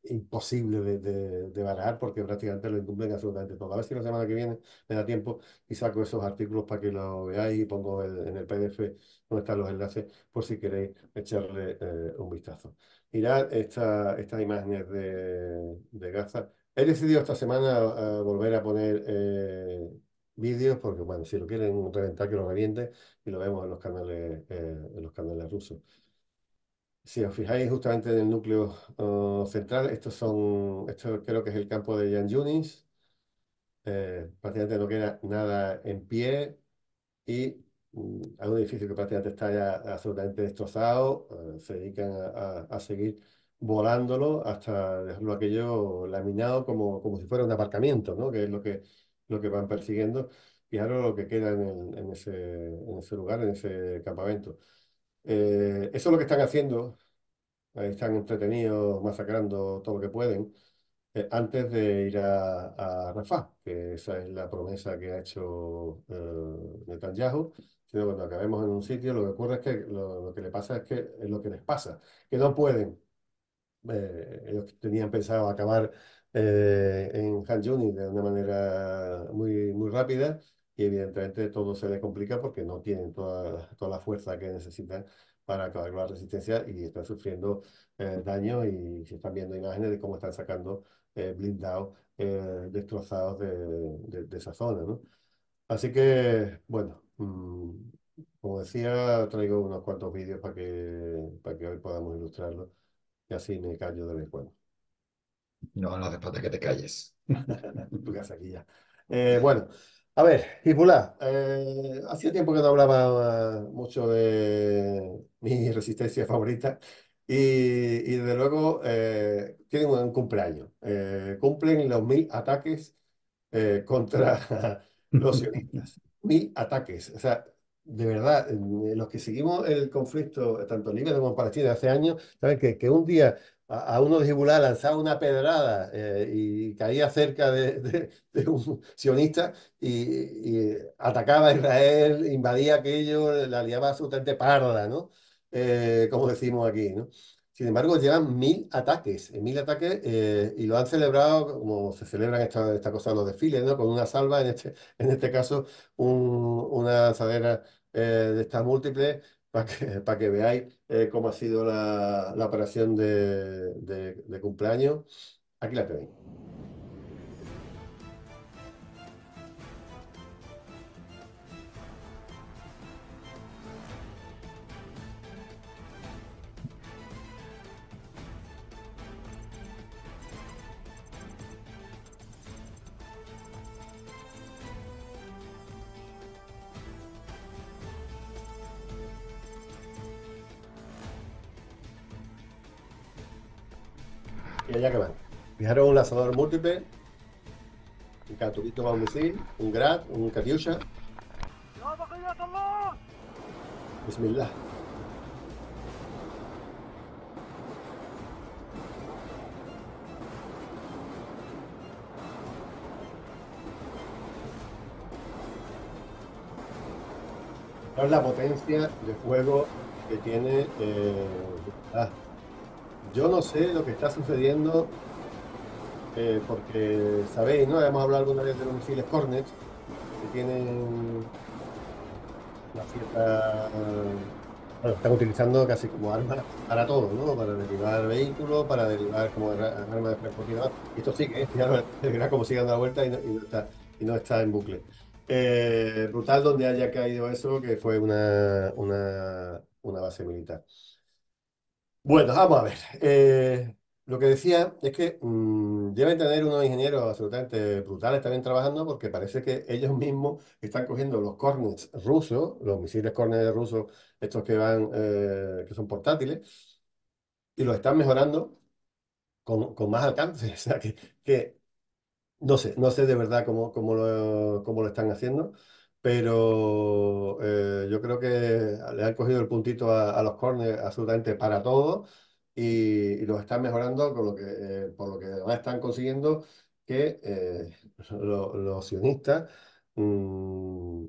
imposible de barajar porque prácticamente lo incumplen absolutamente todo. A ver si la semana que viene me da tiempo y saco esos artículos para que lo veáis y pongo en el PDF donde están los enlaces por si queréis echarle un vistazo. Mirad estas imágenes de Gaza. He decidido esta semana volver a poner vídeos porque, bueno, si lo quieren reventar, que lo reviente y lo vemos en los canales rusos. Si os fijáis justamente en el núcleo central, esto creo que es el campo de Jan Yunis. Prácticamente no queda nada en pie y hay un edificio que prácticamente está ya absolutamente destrozado. Se dedican a seguir volándolo hasta dejarlo aquello laminado como si fuera un aparcamiento, ¿no? Que es lo que van persiguiendo. Fijaros lo que queda en ese lugar, en ese campamento. Eso es lo que están haciendo. Ahí están entretenidos, masacrando todo lo que pueden, antes de ir a Rafah, que esa es la promesa que ha hecho Netanyahu. Sino cuando acabemos en un sitio, lo que ocurre es que lo que le pasa es lo que les pasa, que no pueden. Ellos tenían pensado acabar en Han Yunis de una manera muy rápida y evidentemente todo se les complica porque no tienen toda la fuerza que necesitan para acabar con la resistencia y están sufriendo daño y se están viendo imágenes de cómo están sacando blindados destrozados de esa zona, ¿no? Así que, bueno, como decía, traigo unos cuantos vídeos para que hoy podamos ilustrarlo y así me callo de vez en cuando. No, no hace falta que te calles. Tu casa aquí ya. Bueno, a ver, Hezbollah. Hacía tiempo que no hablaba mucho de mi resistencia favorita y desde luego tienen un cumpleaños. Cumplen los 1000 ataques contra los sionistas. 1000 ataques. O sea, de verdad, los que seguimos el conflicto, tanto en Líbano como en Palestina, hace años, saben que un día a uno de Hezbollah lanzaba una pedrada y caía cerca de un sionista y atacaba a Israel, invadía aquello, la liaba absolutamente parda, ¿no? Como decimos aquí, ¿no? Sin embargo, llevan 1000 ataques, 1000 ataques y lo han celebrado como se celebran esta cosa los desfiles, ¿no? Con una salva, en este caso, una lanzadera de estas múltiples, para que veáis cómo ha sido la operación de cumpleaños. Aquí la tenéis. Y allá que van. Fijaros un lanzador múltiple, un carturito para un misil, un Grad, un Katyusha. Bismillah. Fijaros la potencia de fuego que tiene. Yo no sé lo que está sucediendo porque sabéis, ¿no? Hemos hablado alguna vez de los misiles Hornet que tienen una cierta bueno, están utilizando casi como armas para todo, ¿no? Para derribar vehículos, para derribar como armas de francotirador. Y esto sigue, ¿eh? Fijaros, verá cómo sigue dando la vuelta y no está en bucle. Brutal donde haya caído eso, que fue una base militar. Bueno, vamos a ver. Lo que decía es que deben tener unos ingenieros absolutamente brutales también trabajando porque parece que ellos mismos están cogiendo los Cornets rusos, los misiles Cornet rusos, estos que van, que son portátiles, y los están mejorando con más alcance. O sea, que no sé de verdad cómo lo están haciendo, pero yo creo que le han cogido el puntito a los corners absolutamente para todo y los están mejorando por lo que además están consiguiendo que los sionistas mm,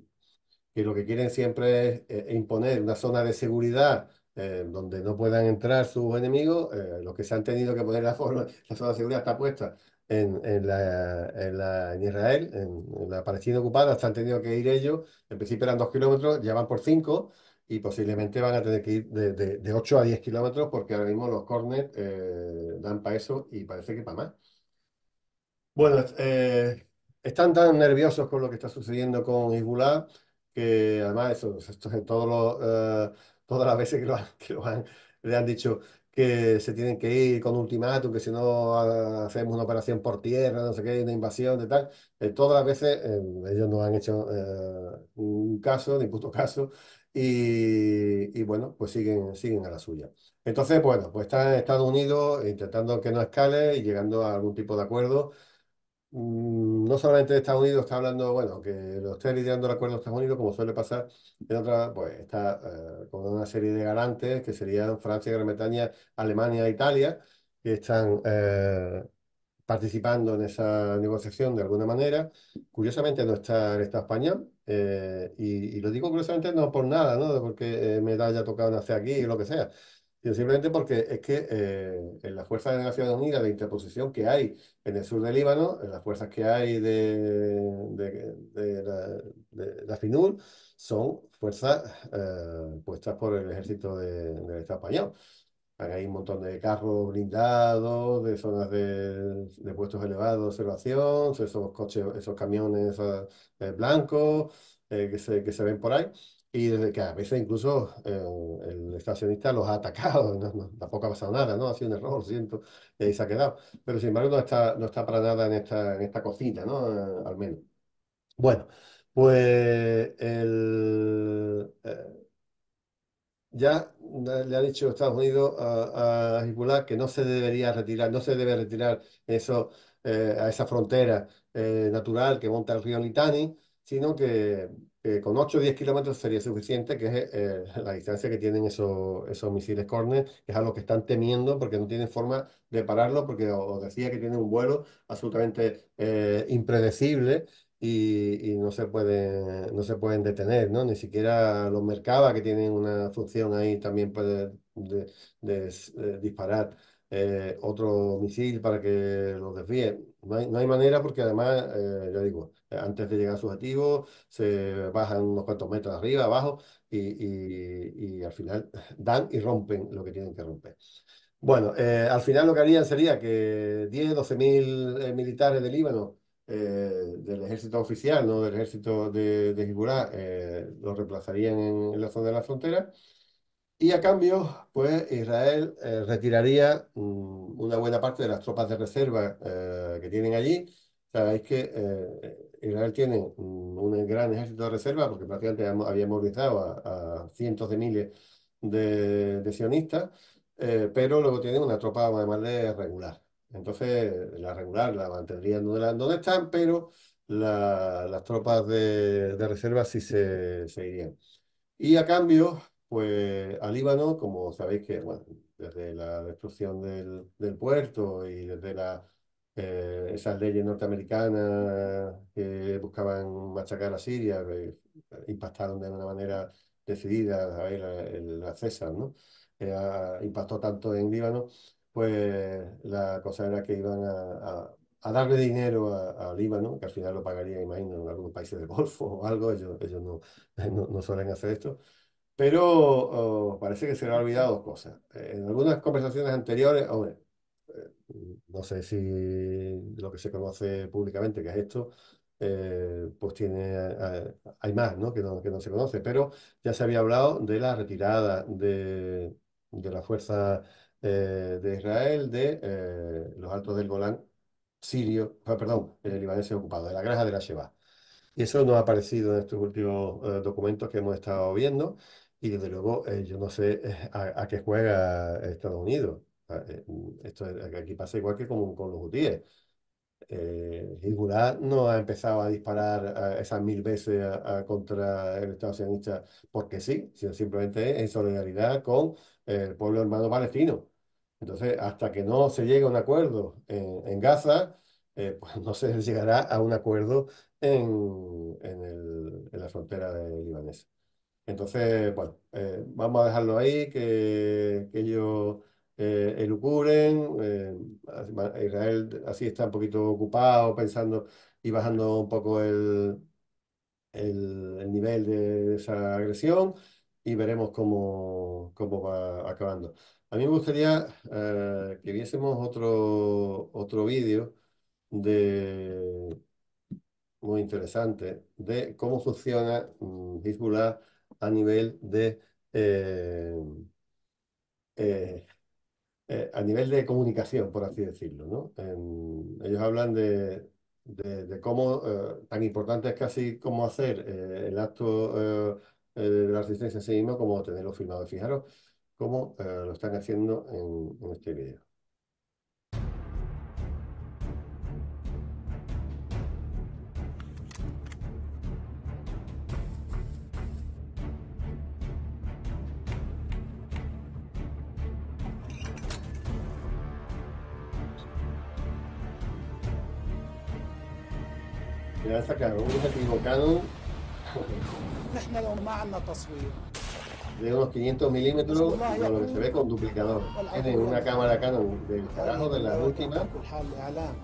que lo que quieren siempre es imponer una zona de seguridad donde no puedan entrar sus enemigos. Los que se han tenido que poner la zona de seguridad está puesta en Israel, en la Palestina ocupada, se han tenido que ir ellos. En principio eran 2 kilómetros, ya van por 5 y posiblemente van a tener que ir de 8 a 10 kilómetros porque ahora mismo los cornets dan para eso y parece que para más. Bueno, están tan nerviosos con lo que está sucediendo con Hezbollah que además esto es todas las veces le han dicho que se tienen que ir con ultimátum, que si no hacemos una operación por tierra, no sé qué, una invasión de tal. Todas las veces ellos no han hecho un caso, ni puto caso, y bueno, pues siguen a la suya. Entonces, bueno, pues está Estados Unidos intentando que no escale y llegando a algún tipo de acuerdo. No solamente de Estados Unidos está hablando, bueno, que lo esté liderando el acuerdo de Estados Unidos, como suele pasar en otra, pues está con una serie de garantes que serían Francia, Gran Bretaña, Alemania e Italia, que están participando en esa negociación de alguna manera. Curiosamente no está el Estado español, y lo digo curiosamente no por nada, ¿no? Porque me haya tocado nacer aquí o lo que sea, sino simplemente porque es que en las fuerzas de Naciones Unidas de interposición que hay en el sur del Líbano, en las fuerzas que hay de la FINUR, son fuerzas puestas por el ejército del Estado español. Hay un montón de carros blindados, de zonas de puestos elevados de observación, esos coches, esos camiones blancos que se ven por ahí. Y desde que a veces incluso el estacionista los ha atacado, tampoco ha pasado nada, ¿no? Ha sido un error, lo siento, y ahí se ha quedado. Pero sin embargo no está para nada en esta cocina, ¿no? Al menos. Bueno, pues ya le ha dicho Estados Unidos a Hezbollah que no se debería retirar, no se debe retirar a esa frontera natural que monta el río Litani, sino que con 8 o 10 kilómetros sería suficiente, que es la distancia que tienen esos misiles Cornet, que es a lo que están temiendo porque no tienen forma de pararlo, porque os decía que tienen un vuelo absolutamente impredecible y no se pueden detener, ¿no? Ni siquiera los Merkava, que tienen una función ahí, también puede disparar otro misil para que los desvíe. No hay manera porque además, ya digo, antes de llegar a su objetivo, se bajan unos cuantos metros arriba, abajo, y al final dan y rompen lo que tienen que romper. Bueno, al final lo que harían sería que 10, 12 mil militares del Líbano, del ejército oficial, no del ejército de Hezbollah, los reemplazarían en la zona de la frontera. Y a cambio, pues Israel retiraría una buena parte de las tropas de reserva que tienen allí. Sabéis que Israel tiene un gran ejército de reserva porque prácticamente había movilizado a cientos de miles de sionistas, pero luego tiene una tropa, vamos a llamarle, regular. Entonces, la regular la mantendrían donde están, pero las tropas de reserva sí se irían. Y a cambio, pues al Líbano, como sabéis que, bueno, desde la destrucción del puerto y desde esas leyes norteamericanas que buscaban machacar a Siria, que impactaron de una manera decidida ahí la César, ¿no? Impactó tanto en Líbano, pues la cosa era que iban a darle dinero a Líbano, que al final lo pagaría, imagino, en algunos países del Golfo o algo, ellos no suelen hacer esto, pero parece que se le ha olvidado dos cosas. En algunas conversaciones anteriores, hombre, no sé si lo que se conoce públicamente, que es esto, pues hay más, ¿no? Que no se conoce, pero ya se había hablado de la retirada de la fuerza de Israel de los altos del Golán sirio, perdón, libaneses ocupados, de la granja de la Sheba. Y eso no ha aparecido en estos últimos documentos que hemos estado viendo. Y desde luego, yo no sé a qué juega Estados Unidos. Aquí pasa igual que con los hutíes. Hezbollah no ha empezado a disparar esas 1000 veces contra el Estado sionista porque sí, sino simplemente en solidaridad con el pueblo hermano palestino. Entonces, hasta que no se llegue a un acuerdo en Gaza, pues no se llegará a un acuerdo en la frontera libanesa. Entonces, bueno, vamos a dejarlo ahí, que ellos elucubren. Israel así está un poquito ocupado, pensando y bajando un poco el nivel de esa agresión y veremos cómo va acabando. A mí me gustaría que viésemos otro vídeo de, muy interesante de cómo funciona Hezbollah a nivel eh, eh, a nivel de comunicación, por así decirlo, ¿no? Ellos hablan de cómo tan importante es casi cómo hacer el acto de la resistencia a sí mismo como tenerlo filmado. Fijaros cómo lo están haciendo en este video. Le han sacado un objetivo Canon نحن لو ما عندنا تصوير de unos 500 حزب milímetros, الله con lo que se يقول ve con duplicador. Tienen والعدو una cámara ينفذ. Canon del هذه carajo de من las ادوات últimas, على كل حال الاعلام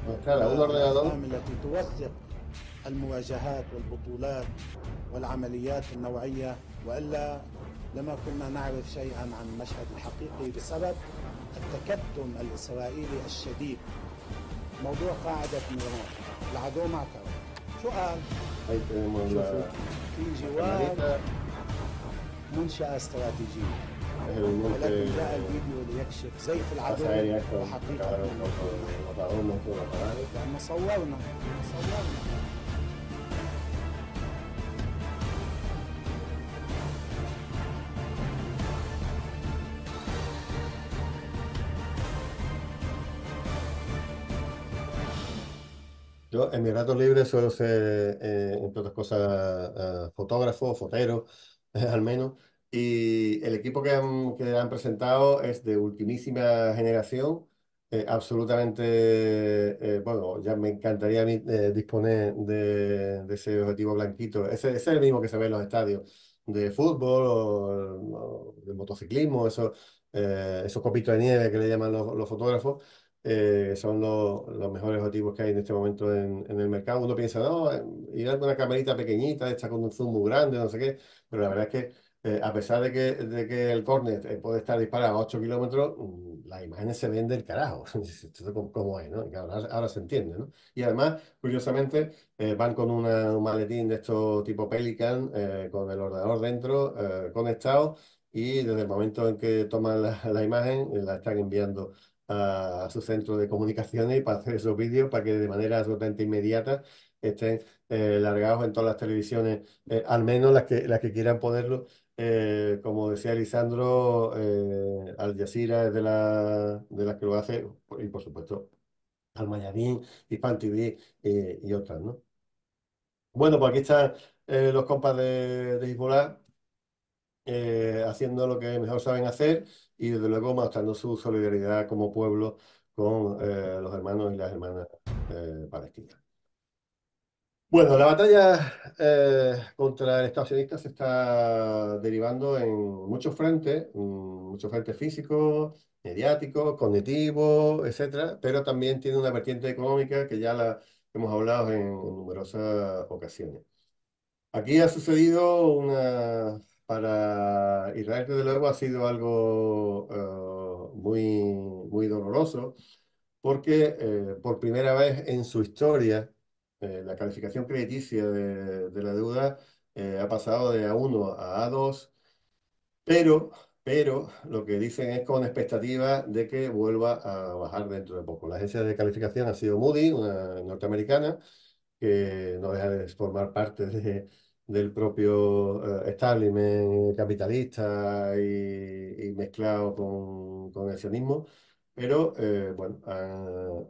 mostrarla a un ordenador. والافلام التي توثق المواجهات والبطولات والعمليات النوعيه، والا لما كنا نعرف شيئا عن المشهد الحقيقي بسبب التكتم الاسرائيلي الشديد. موضوع قاعده نيران العدو ما اعترف. شو قال؟ Ahí tenemos شوفوا في la جوار camarita, منشأة استراتيجية، es el ولكن monte, جاء الفيديو ليكشف زيف base العدو aérea esto, وحقيقة acabaron con الموضوع. los adornos, todo lo apagado. لأن صورنا. Yo en mi rato libre suelo ser, entre otras cosas, fotógrafo, fotero, al menos. Y el equipo que han presentado es de ultimísima generación. Absolutamente, bueno, ya me encantaría a mí disponer de ese objetivo blanquito. Ese es el mismo que se ve en los estadios de fútbol o de motociclismo, esos copitos de nieve que le llaman los fotógrafos. Son los mejores objetivos que hay en este momento en el mercado. Uno piensa, no, ir a una camarita pequeñita, hecha con un zoom muy grande, no sé qué, pero la verdad es que a pesar de que el Cornet puede estar disparado a 8 kilómetros, las imágenes se ven del carajo. Esto como es, ¿no? Y claro, ahora se entiende, ¿no? Y además, curiosamente, van con un maletín de estos tipo Pelican, con el ordenador dentro, conectado, y desde el momento en que toman la imagen, la están enviando a su centro de comunicaciones y para hacer esos vídeos para que de manera absolutamente inmediata estén largados en todas las televisiones, al menos las que quieran ponerlo. Como decía Lisandro, Al Jazeera es de las que lo hace, y por supuesto Al Mayadin, Hispan TV y otras, ¿no? Bueno, pues aquí están los compas de Hezbollah haciendo lo que mejor saben hacer y desde luego mostrando su solidaridad como pueblo con los hermanos y las hermanas palestinas. Bueno, la batalla contra el Estado sionista se está derivando en muchos frentes físicos, mediáticos, cognitivos, etcétera, pero también tiene una vertiente económica que ya la hemos hablado en numerosas ocasiones. Aquí ha sucedido para Israel, desde luego, ha sido algo muy, muy doloroso, porque por primera vez en su historia, la calificación crediticia de la deuda ha pasado de A1 a A2, pero, pero lo que dicen es con expectativa de que vuelva a bajar dentro de poco. La agencia de calificación ha sido Moody, una norteamericana, que no deja de formar parte del propio establishment capitalista y mezclado con el sionismo. Pero bueno,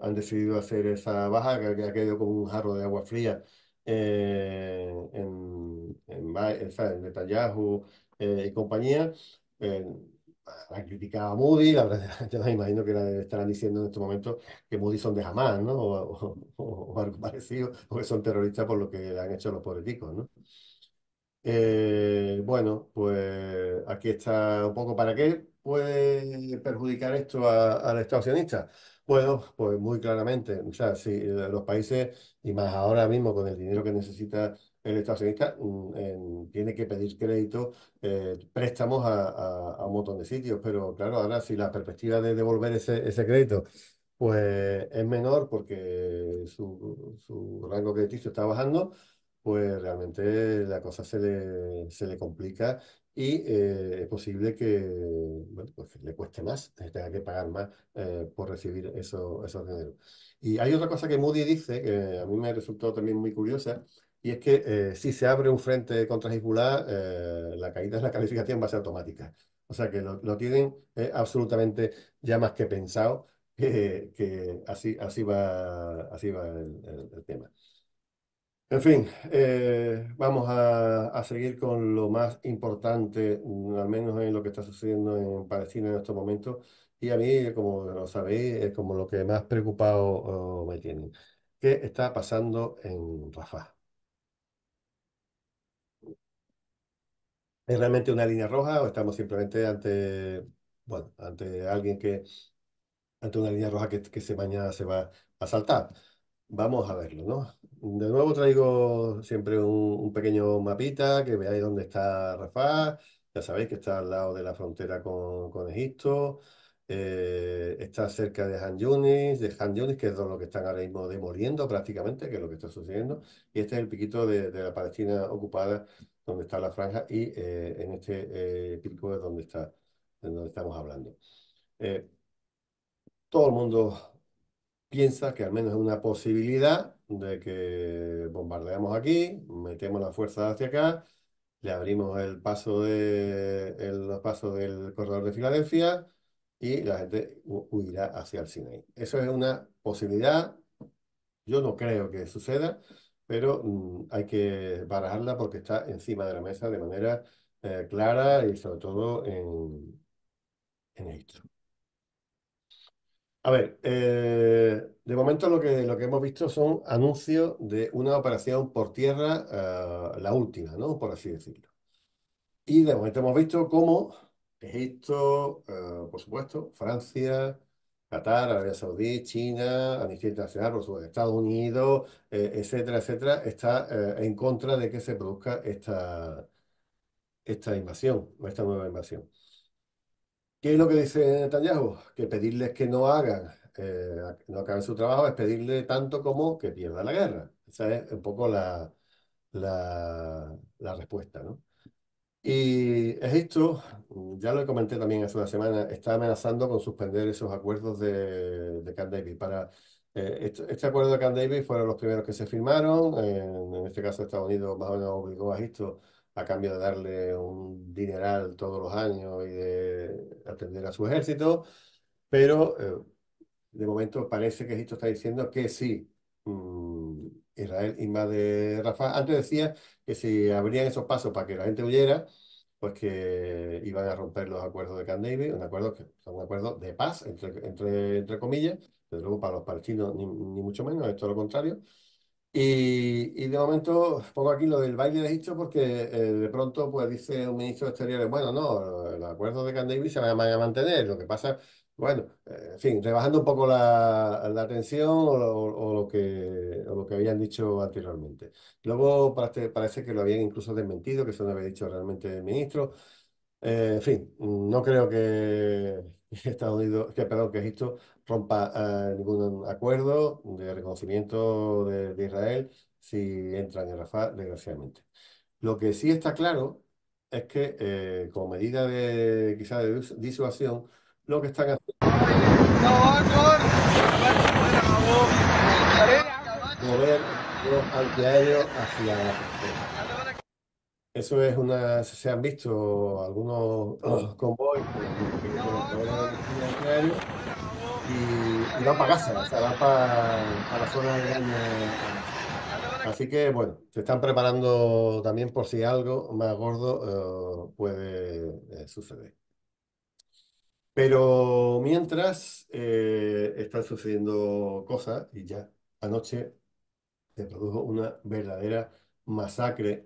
han decidido hacer esa baja que ha caído como un jarro de agua fría en Netanyahu y compañía. Eh, Han criticado a Moody, la verdad, yo me imagino que estarán diciendo en este momento que Moody son de Hamas, ¿no? O algo parecido, porque son terroristas por lo que le han hecho los políticos, ¿no? Bueno, pues aquí está un poco para qué puede perjudicar esto al Estado sionista. Bueno, pues muy claramente, o sea, si los países, y más ahora mismo con el dinero que necesita el Estado sionista, tiene que pedir crédito, préstamos a un montón de sitios, pero claro, ahora si la perspectiva de devolver ese crédito pues es menor porque su rango crediticio está bajando, pues realmente la cosa se le complica y es posible que, bueno, pues que le cueste más, tenga que pagar más por recibir esos dineros. Y hay otra cosa que Moody dice, que a mí me resultó también muy curiosa, y es que si se abre un frente contra Hezbollah, la caída de la calificación va a ser automática. O sea que lo tienen absolutamente ya más que pensado que así va el tema. En fin, vamos a seguir con lo más importante, al menos en lo que está sucediendo en Palestina en estos momentos. Y a mí, como lo sabéis, es como lo que más preocupado me tiene. ¿Qué está pasando en Rafah? ¿Es realmente una línea roja o estamos simplemente ante, bueno, ante alguien ante una línea roja que mañana se va a saltar? Vamos a verlo, ¿no? De nuevo traigo siempre un pequeño mapita que veáis dónde está Rafah. Ya sabéis que está al lado de la frontera con Egipto. Está cerca de Han Yunis, que es lo que están ahora mismo demoliendo prácticamente, que es lo que está sucediendo. Y este es el piquito de la Palestina ocupada, donde está la franja, y en este pico es de donde estamos hablando. Eh, Todo el mundo piensa que al menos es una posibilidad de que bombardeamos aquí, metemos la fuerza hacia acá, le abrimos el paso del corredor de Filadelfia y la gente huirá hacia el Sinaí. Eso es una posibilidad, yo no creo que suceda, pero hay que barajarla porque está encima de la mesa de manera clara y sobre todo en Egipto. A ver, de momento lo que hemos visto son anuncios de una operación por tierra, la última, ¿no? Por así decirlo. Y de momento hemos visto cómo Egipto, por supuesto, Francia, Qatar, Arabia Saudí, China, Amnistía Internacional, por supuesto, Estados Unidos, etcétera, etcétera, está en contra de que se produzca esta invasión, esta nueva invasión. ¿Qué es lo que dice Netanyahu? Que pedirles que no hagan su trabajo es pedirle tanto como que pierda la guerra. Esa es un poco la respuesta, ¿no? Y Egipto, ya lo comenté también hace una semana, está amenazando con suspender esos acuerdos de Camp David. Este acuerdo de Camp David fueron los primeros que se firmaron. En este caso, Estados Unidos más o menos obligó a Egipto a cambio de darle un dineral todos los años y de atender a su ejército. Pero de momento parece que Egipto está diciendo que sí. Israel invade Rafah. Antes decía que si abrían esos pasos para que la gente huyera, pues que iban a romper los acuerdos de Camp David, un acuerdo que son un acuerdo de paz, entre comillas, desde luego para los palestinos ni mucho menos, es todo lo contrario. Y de momento pongo aquí lo del baile de Egipto porque de pronto pues dice un ministro de Exteriores, bueno, no, los acuerdos de Camp David se van a mantener, lo que pasa Bueno, en fin, rebajando un poco la tensión o lo que habían dicho anteriormente. Luego parece que lo habían incluso desmentido, que eso no había dicho realmente el ministro. En fin, no creo que Estados Unidos, perdón, que Egipto rompa ningún acuerdo de reconocimiento de Israel si entran en Rafah, desgraciadamente. Lo que sí está claro es que como medida de quizá de disuasión, lo que están haciendo es mover los antiaéreos hacia la frontera. Eso es se han visto algunos convoys que, bueno, que vuelan misiles antiaéreos y van para casa, o sea, van para la zona aledaña a Gaza. Así que, bueno, se están preparando también por si algo más gordo puede suceder. Pero mientras están sucediendo cosas y ya anoche se produjo una verdadera masacre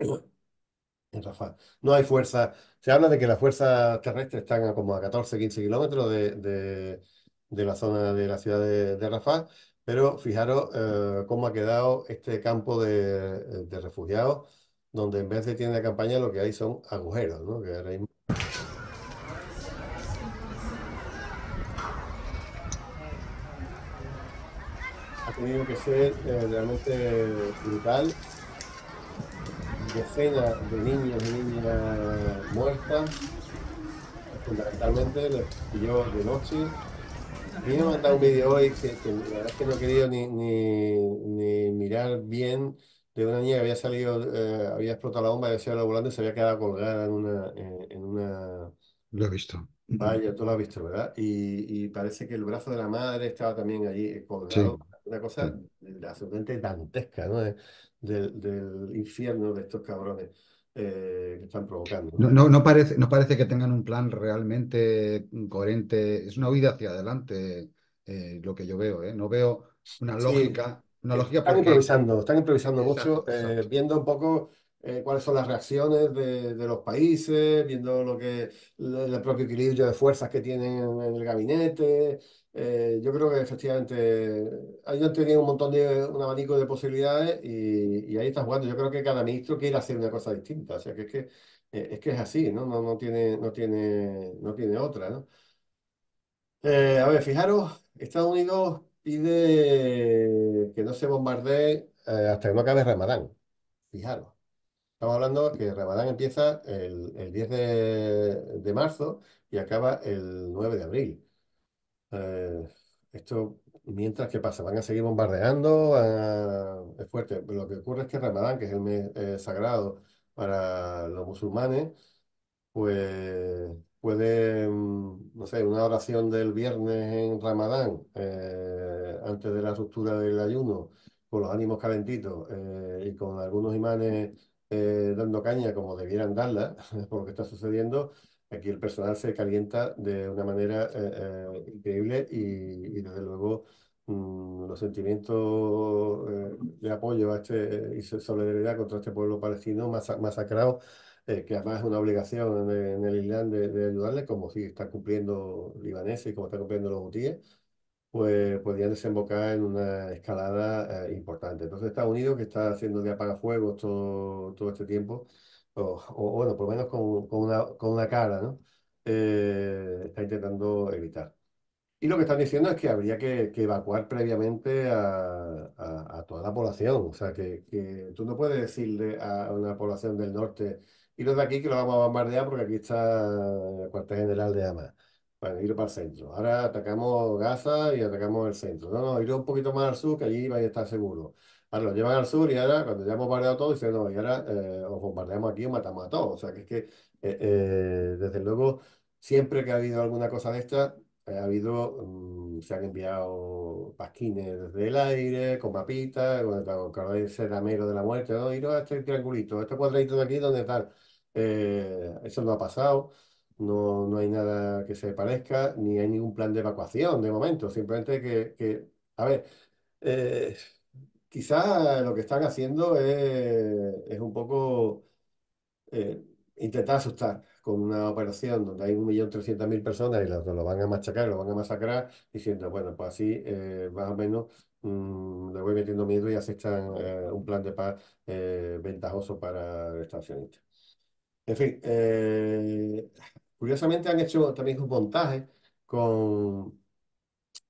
en Rafah. No hay fuerza. Se habla de que las fuerzas terrestres están a como a 14, 15 kilómetros de la zona de la ciudad de Rafah, pero fijaros cómo ha quedado este campo de refugiados, donde en vez de tienda de campaña lo que hay son agujeros, ¿no? Que ahora mismo ha tenido que ser realmente brutal. Decenas de niños y niñas muertas, fundamentalmente les pilló de noche. A mí me han mandado un vídeo hoy que la verdad es que no he querido ni mirar bien de una niña que había salido, había explotado la bomba, había salido volando y se había quedado colgada en una Lo he visto. valla, tú lo has visto, ¿verdad? Y parece que el brazo de la madre estaba también allí colgado. Sí, Una cosa sí. absolutamente dantesca, ¿no? Del infierno de estos cabrones que están provocando, ¿no? No parece que tengan un plan realmente coherente. Es una huida hacia adelante, lo que yo veo, ¿eh? No veo Sí, una lógica están improvisando mucho, Exacto, exacto. viendo un poco cuáles son las reacciones de los países, viendo el propio equilibrio de fuerzas que tienen en el gabinete. Yo creo que efectivamente ellos tenían un montón un abanico de posibilidades y ahí está jugando. Yo creo que cada ministro quiere hacer una cosa distinta, o sea que es así, ¿no? No tiene otra, ¿no? A ver, fijaros, Estados Unidos pide que no se bombardee hasta que no acabe Ramadán. Fijaros, estamos hablando que Ramadán empieza el 10 de marzo y acaba el 9 de abril. Eh, Esto, mientras que pasa, van a seguir bombardeando, es fuerte. Pero lo que ocurre es que Ramadán, que es el mes sagrado para los musulmanes, pues puede, no sé, una oración del viernes en Ramadán, antes de la ruptura del ayuno, con los ánimos calentitos y con algunos imanes dando caña como debieran darla, por lo que está sucediendo, aquí el personal se calienta de una manera increíble y desde luego los sentimientos de apoyo a y solidaridad contra este pueblo palestino masacrado que además es una obligación en el Islam de ayudarles, como si están cumpliendo libaneses y como están cumpliendo los hutíes, pues podrían desembocar en una escalada importante. Entonces Estados Unidos, que está haciendo de apagafuegos todo este tiempo, bueno, por lo menos con una cara, ¿no? Está intentando evitar. Y lo que están diciendo es que habría que evacuar previamente a toda la población. O sea, que tú no puedes decirle a una población del norte, iros de aquí que lo vamos a bombardear porque aquí está el cuartel general de Hamas. Bueno, ir para el centro. Ahora atacamos Gaza y atacamos el centro. No, no, ir un poquito más al sur que allí vais a estar seguros. Ahora lo llevan al sur y ahora, cuando ya hemos bombardeado todo, dicen, no, y ahora os bombardeamos aquí o matamos a todos. O sea, desde luego, siempre que ha habido alguna cosa de esta se han enviado pasquines desde el aire, con papitas, con el ceramero de la muerte, ¿no? Y no, este triangulito, este cuadradito de aquí, ¿dónde tal? Eso no ha pasado, no hay nada que se parezca, ni hay ningún plan de evacuación de momento, simplemente a ver, eh, quizás lo que están haciendo es un poco intentar asustar. con una operación donde hay 1.300.000 personas y lo van a machacar, lo van a masacrar, diciendo, bueno, pues así más o menos le voy metiendo miedo y aceptan un plan de paz ventajoso para el Estado sionista. En fin, curiosamente han hecho también un montaje con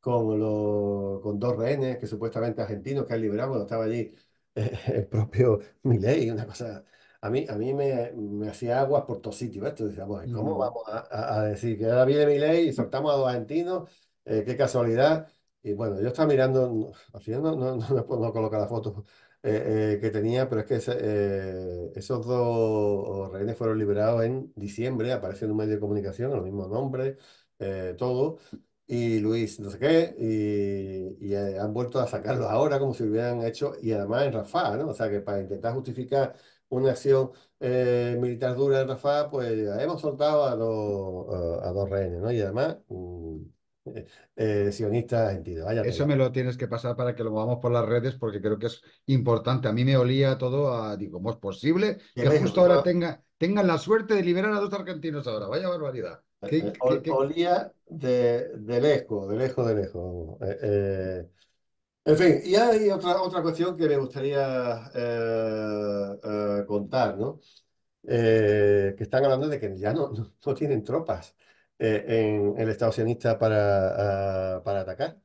con dos rehenes que supuestamente argentinos que han liberado cuando estaba allí el propio Milei, una cosa. A mí me hacía aguas por todos sitios esto. Decíamos, ¿cómo Mm. vamos a decir que ahora viene Milei y soltamos a dos argentinos? Qué casualidad. Y bueno, yo estaba mirando, al final no puedo colocar la foto que tenía, pero es que esos dos rehenes fueron liberados en diciembre, aparece en un medio de comunicación, el mismo nombre, todo y Luis no sé qué, y han vuelto a sacarlos ahora como si hubieran hecho, y además en Rafah, ¿no? O sea que para intentar justificar una acción militar dura en Rafah, pues hemos soltado a dos rehenes, ¿no? Y además, sionistas argentinos, vaya Eso tela. me lo tienes que pasar para que lo movamos por las redes porque creo que es importante. A mí me olía todo a, digo, ¿cómo es posible De que lejos, justo ahora tengan la suerte de liberar a dos argentinos ahora? Vaya barbaridad. olía de lejos, de lejos, de lejos. En fin, y hay otra cuestión que me gustaría contar, ¿no? Que están hablando de que ya no tienen tropas en el Estado sionista para atacar.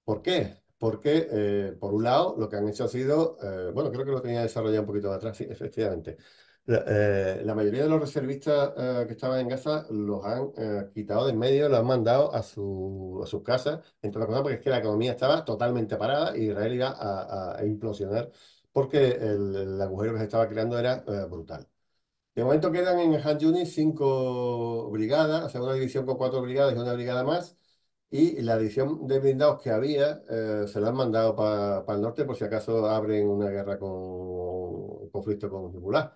¿Por qué? Porque, por un lado, lo que han hecho ha sido, bueno, creo que lo tenía desarrollado un poquito más atrás, sí, efectivamente. La mayoría de los reservistas que estaban en Gaza los han quitado de en medio, los han mandado a sus casas, entre otras cosas, porque es que la economía estaba totalmente parada y Israel iba a implosionar porque el agujero que se estaba creando era brutal. De momento quedan en Han Yunis 5 brigadas, o sea, una división con 4 brigadas y una brigada más. Y la división de blindados que había se la han mandado para el norte por si acaso abren una guerra con un conflicto con Hezbollah.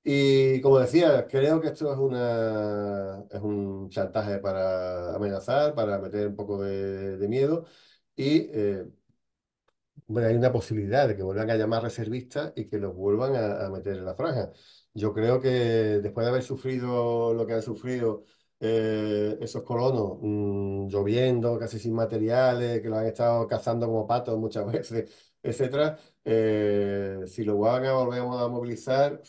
Y como decía, creo que esto es un chantaje para amenazar, para meter un poco de miedo. Y bueno, hay una posibilidad de que vuelvan a llamar reservistas y que los vuelvan a meter en la franja. Yo creo que después de haber sufrido lo que han sufrido esos colonos, lloviendo, casi sin materiales, que los han estado cazando como patos muchas veces, etcétera, si lo van a volver a movilizar,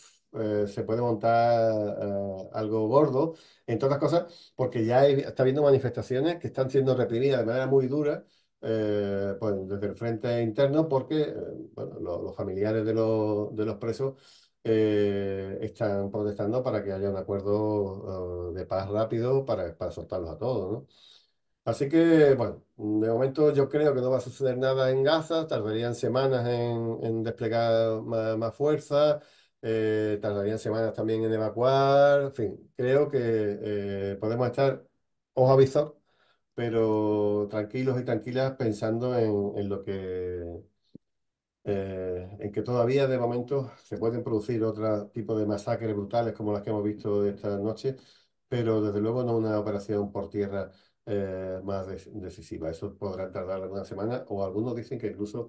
se puede montar algo gordo, entre otras cosas, porque ya está habiendo manifestaciones que están siendo reprimidas de manera muy dura pues desde el frente interno, porque bueno, los familiares de los presos están protestando para que haya un acuerdo de paz rápido para soltarlos a todos, ¿no? Así que, bueno, de momento yo creo que no va a suceder nada en Gaza, tardarían semanas en desplegar más fuerza, tardarían semanas también en evacuar, en fin, creo que podemos estar ojo a visor pero tranquilos y tranquilas pensando en lo que en que todavía de momento se pueden producir otro tipo de masacres brutales como las que hemos visto esta noche, pero desde luego no una operación por tierra más decisiva. Eso podrá tardar algunas semanas o algunos dicen que incluso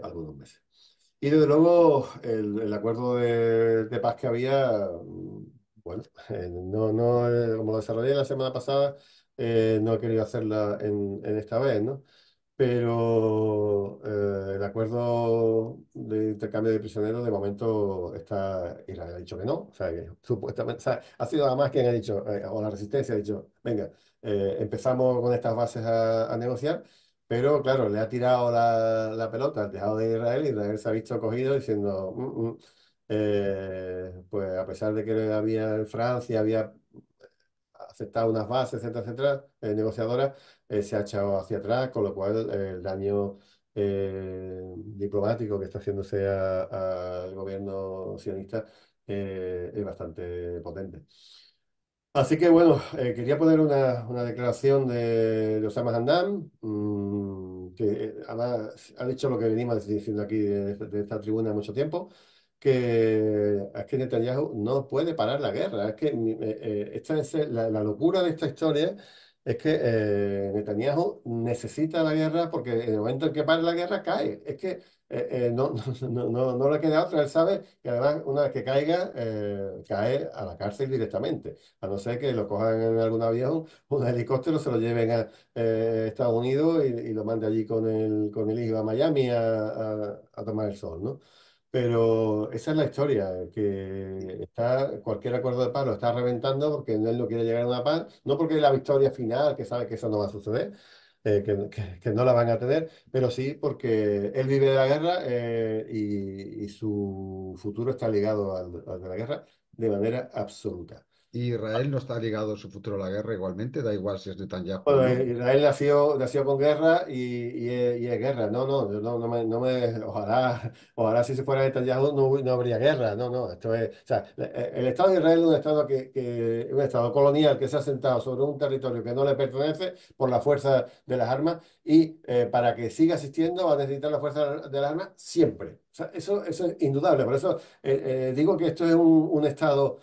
algunos meses. Y desde luego el acuerdo de paz que había, bueno, como lo desarrollé la semana pasada, no he querido hacerla en esta vez, ¿no? Pero el acuerdo de intercambio de prisioneros de momento Israel ha dicho que no, o sea, que supuestamente, o sea, ha sido además quien ha dicho, o la resistencia ha dicho, venga, empezamos con estas bases a negociar, pero claro, le ha tirado la pelota al tejado de Israel y Israel se ha visto cogido diciendo, pues a pesar de que había en Francia, había aceptado unas bases, etcétera, etcétera, negociadoras, se ha echado hacia atrás, con lo cual el daño diplomático que está haciéndose al gobierno sionista es bastante potente. Así que bueno, quería poner una declaración de Osama Hamdan, que además ha dicho lo que venimos diciendo aquí de esta tribuna mucho tiempo, que es que Netanyahu no puede parar la guerra. Es que esta es la locura de esta historia es que Netanyahu necesita la guerra porque en el momento en que pare la guerra cae. Es que no, no le queda otra. Él sabe que además una vez que caiga, cae a la cárcel directamente. A no ser que lo cojan en algún avión, un helicóptero, se lo lleven a Estados Unidos y lo mande allí con el hijo a Miami a tomar el sol, ¿no? Pero esa es la historia, que está, cualquier acuerdo de paz lo está reventando porque él no quiere llegar a una paz, no porque la victoria final, que sabe que eso no va a suceder, que no la van a tener, pero sí porque él vive de la guerra y su futuro está ligado al de la guerra de manera absoluta. Y Israel no está ligado su futuro a la guerra igualmente, da igual si es Netanyahu o Bueno, no. Israel nació con guerra y es guerra. No, no, ojalá, ojalá si se fuera Netanyahu no habría guerra. No, no, esto es, o sea, el Estado de Israel es un Estado un Estado colonial que se ha sentado sobre un territorio que no le pertenece por la fuerza de las armas y para que siga existiendo va a necesitar la fuerza de las armas siempre. O sea, eso es indudable. Por eso digo que esto es un Estado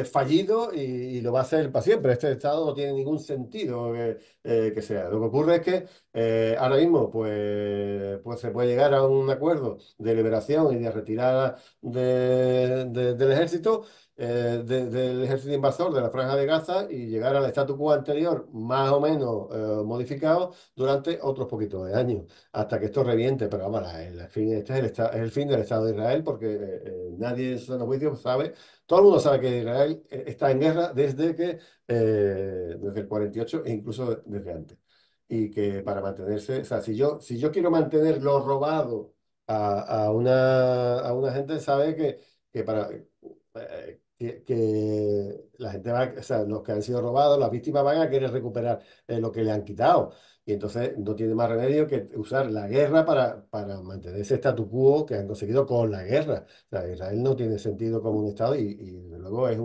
fallido y lo va a hacer para siempre. Este Estado no tiene ningún sentido que sea. Lo que ocurre es que ahora mismo pues se puede llegar a un acuerdo de liberación y de retirada del ejército, del ejército invasor de la Franja de Gaza y llegar al statu quo anterior, más o menos modificado, durante otros poquitos de años, hasta que esto reviente. Pero vamos, el fin, este es es el fin del Estado de Israel, porque nadie en su sano juicio sabe, todo el mundo sabe que Israel está en guerra desde el 48 e incluso desde antes. Y que para mantenerse, o sea, si yo quiero mantener lo robado a una gente, sabe que que la gente va, o sea, los que han sido robados, las víctimas van a querer recuperar lo que le han quitado. Y entonces no tiene más remedio que usar la guerra para mantener ese statu quo que han conseguido con la guerra. O sea, Israel no tiene sentido como un Estado y desde luego es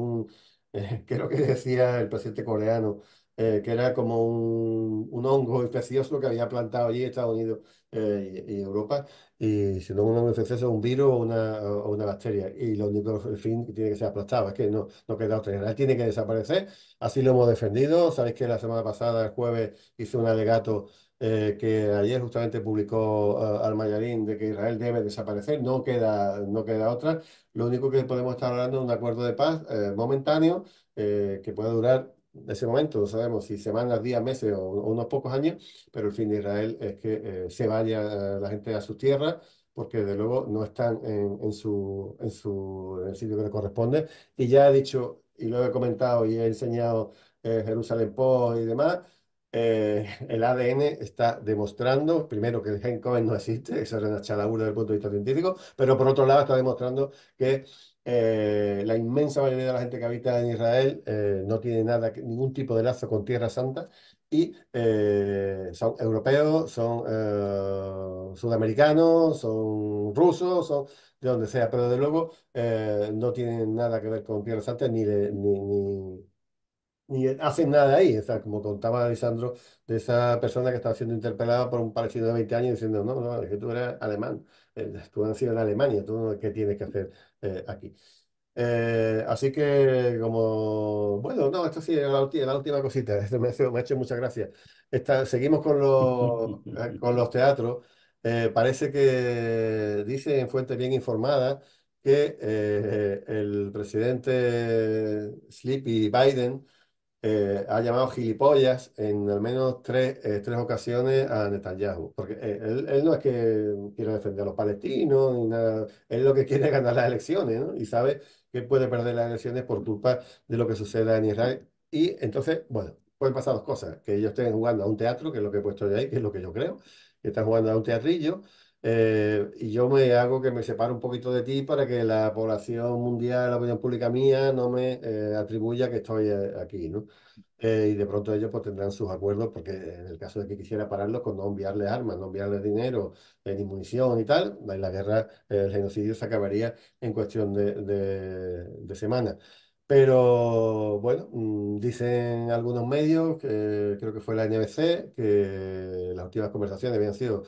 creo que decía el presidente coreano, que era como un hongo infeccioso que había plantado allí Estados Unidos y Europa, y si no un hongo infeccioso, un virus o una bacteria, y lo único, el fin que tiene que ser aplastado, es que no queda otra. Israel tiene que desaparecer, así lo hemos defendido. Sabéis que la semana pasada, el jueves, hice un alegato que ayer justamente publicó Al Mayarín de que Israel debe desaparecer, no queda otra. Lo único que podemos estar hablando es un acuerdo de paz momentáneo que puede durar de ese momento, no sabemos si semanas, días, meses o unos pocos años, pero el fin de Israel es que se vaya la gente a sus tierras, porque de luego no están en el sitio que le corresponde. Y ya he dicho, y lo he comentado y he enseñado Jerusalén Post y demás, el ADN está demostrando, primero, que el gen Cohen no existe, eso es una chaladura desde el punto de vista científico, pero por otro lado está demostrando que la inmensa mayoría de la gente que habita en Israel no tiene ningún tipo de lazo con Tierra Santa y son europeos, son sudamericanos, son rusos, son de donde sea, pero desde luego no tienen nada que ver con Tierra Santa ni hacen nada ahí. O sea, como contaba Alessandro, de esa persona que estaba siendo interpelada por un palestino de 20 años diciendo, no, no, es que tú eres alemán, tú has nacido en Alemania, tú no, ¿qué tienes que hacer aquí? Así que como, bueno, no, esto sí, la última cosita, esto me ha hecho muchas gracias. Seguimos con los teatros. Parece que dice en fuentes bien informadas que el presidente Sleepy Biden ha llamado gilipollas en al menos tres ocasiones a Netanyahu. Porque él no es que quiera defender a los palestinos ni nada, él lo que quiere es ganar las elecciones, ¿no? Y sabe que puede perder las elecciones por culpa de lo que suceda en Israel. Y entonces, bueno, pueden pasar dos cosas: que ellos estén jugando a un teatro, que es lo que he puesto de ahí, que es lo que yo creo, que están jugando a un teatrillo. Y yo me hago que me separe un poquito de ti para que la población mundial, la opinión pública mía, no me atribuya que estoy aquí, ¿no? Y de pronto ellos pues tendrán sus acuerdos, porque en el caso de que quisiera pararlos, con no enviarles armas, no enviarles dinero, ni munición y tal, la guerra, el genocidio se acabaría en cuestión de semanas. Pero bueno, dicen algunos medios, que creo que fue la NBC, que las últimas conversaciones habían sido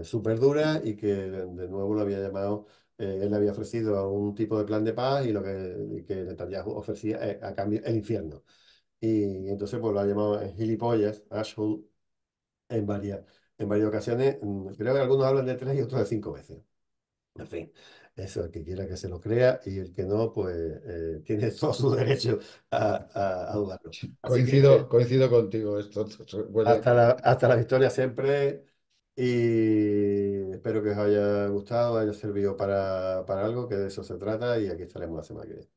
súper duras y que de nuevo lo había llamado, él le había ofrecido a un tipo de plan de paz y que Netanyahu ofrecía a cambio el infierno. y entonces pues lo ha llamado gilipollas, asshole, en varias, en varias ocasiones. Creo que algunos hablan de 3 y otros de 5 veces. En fin, eso, el que quiera que se lo crea y el que no, pues tiene todo su derecho a dudarlo. Así Coincido, que coincido contigo, esto huele. hasta la victoria siempre y espero que os haya gustado, haya servido para algo, que de eso se trata y aquí estaremos la semana que viene.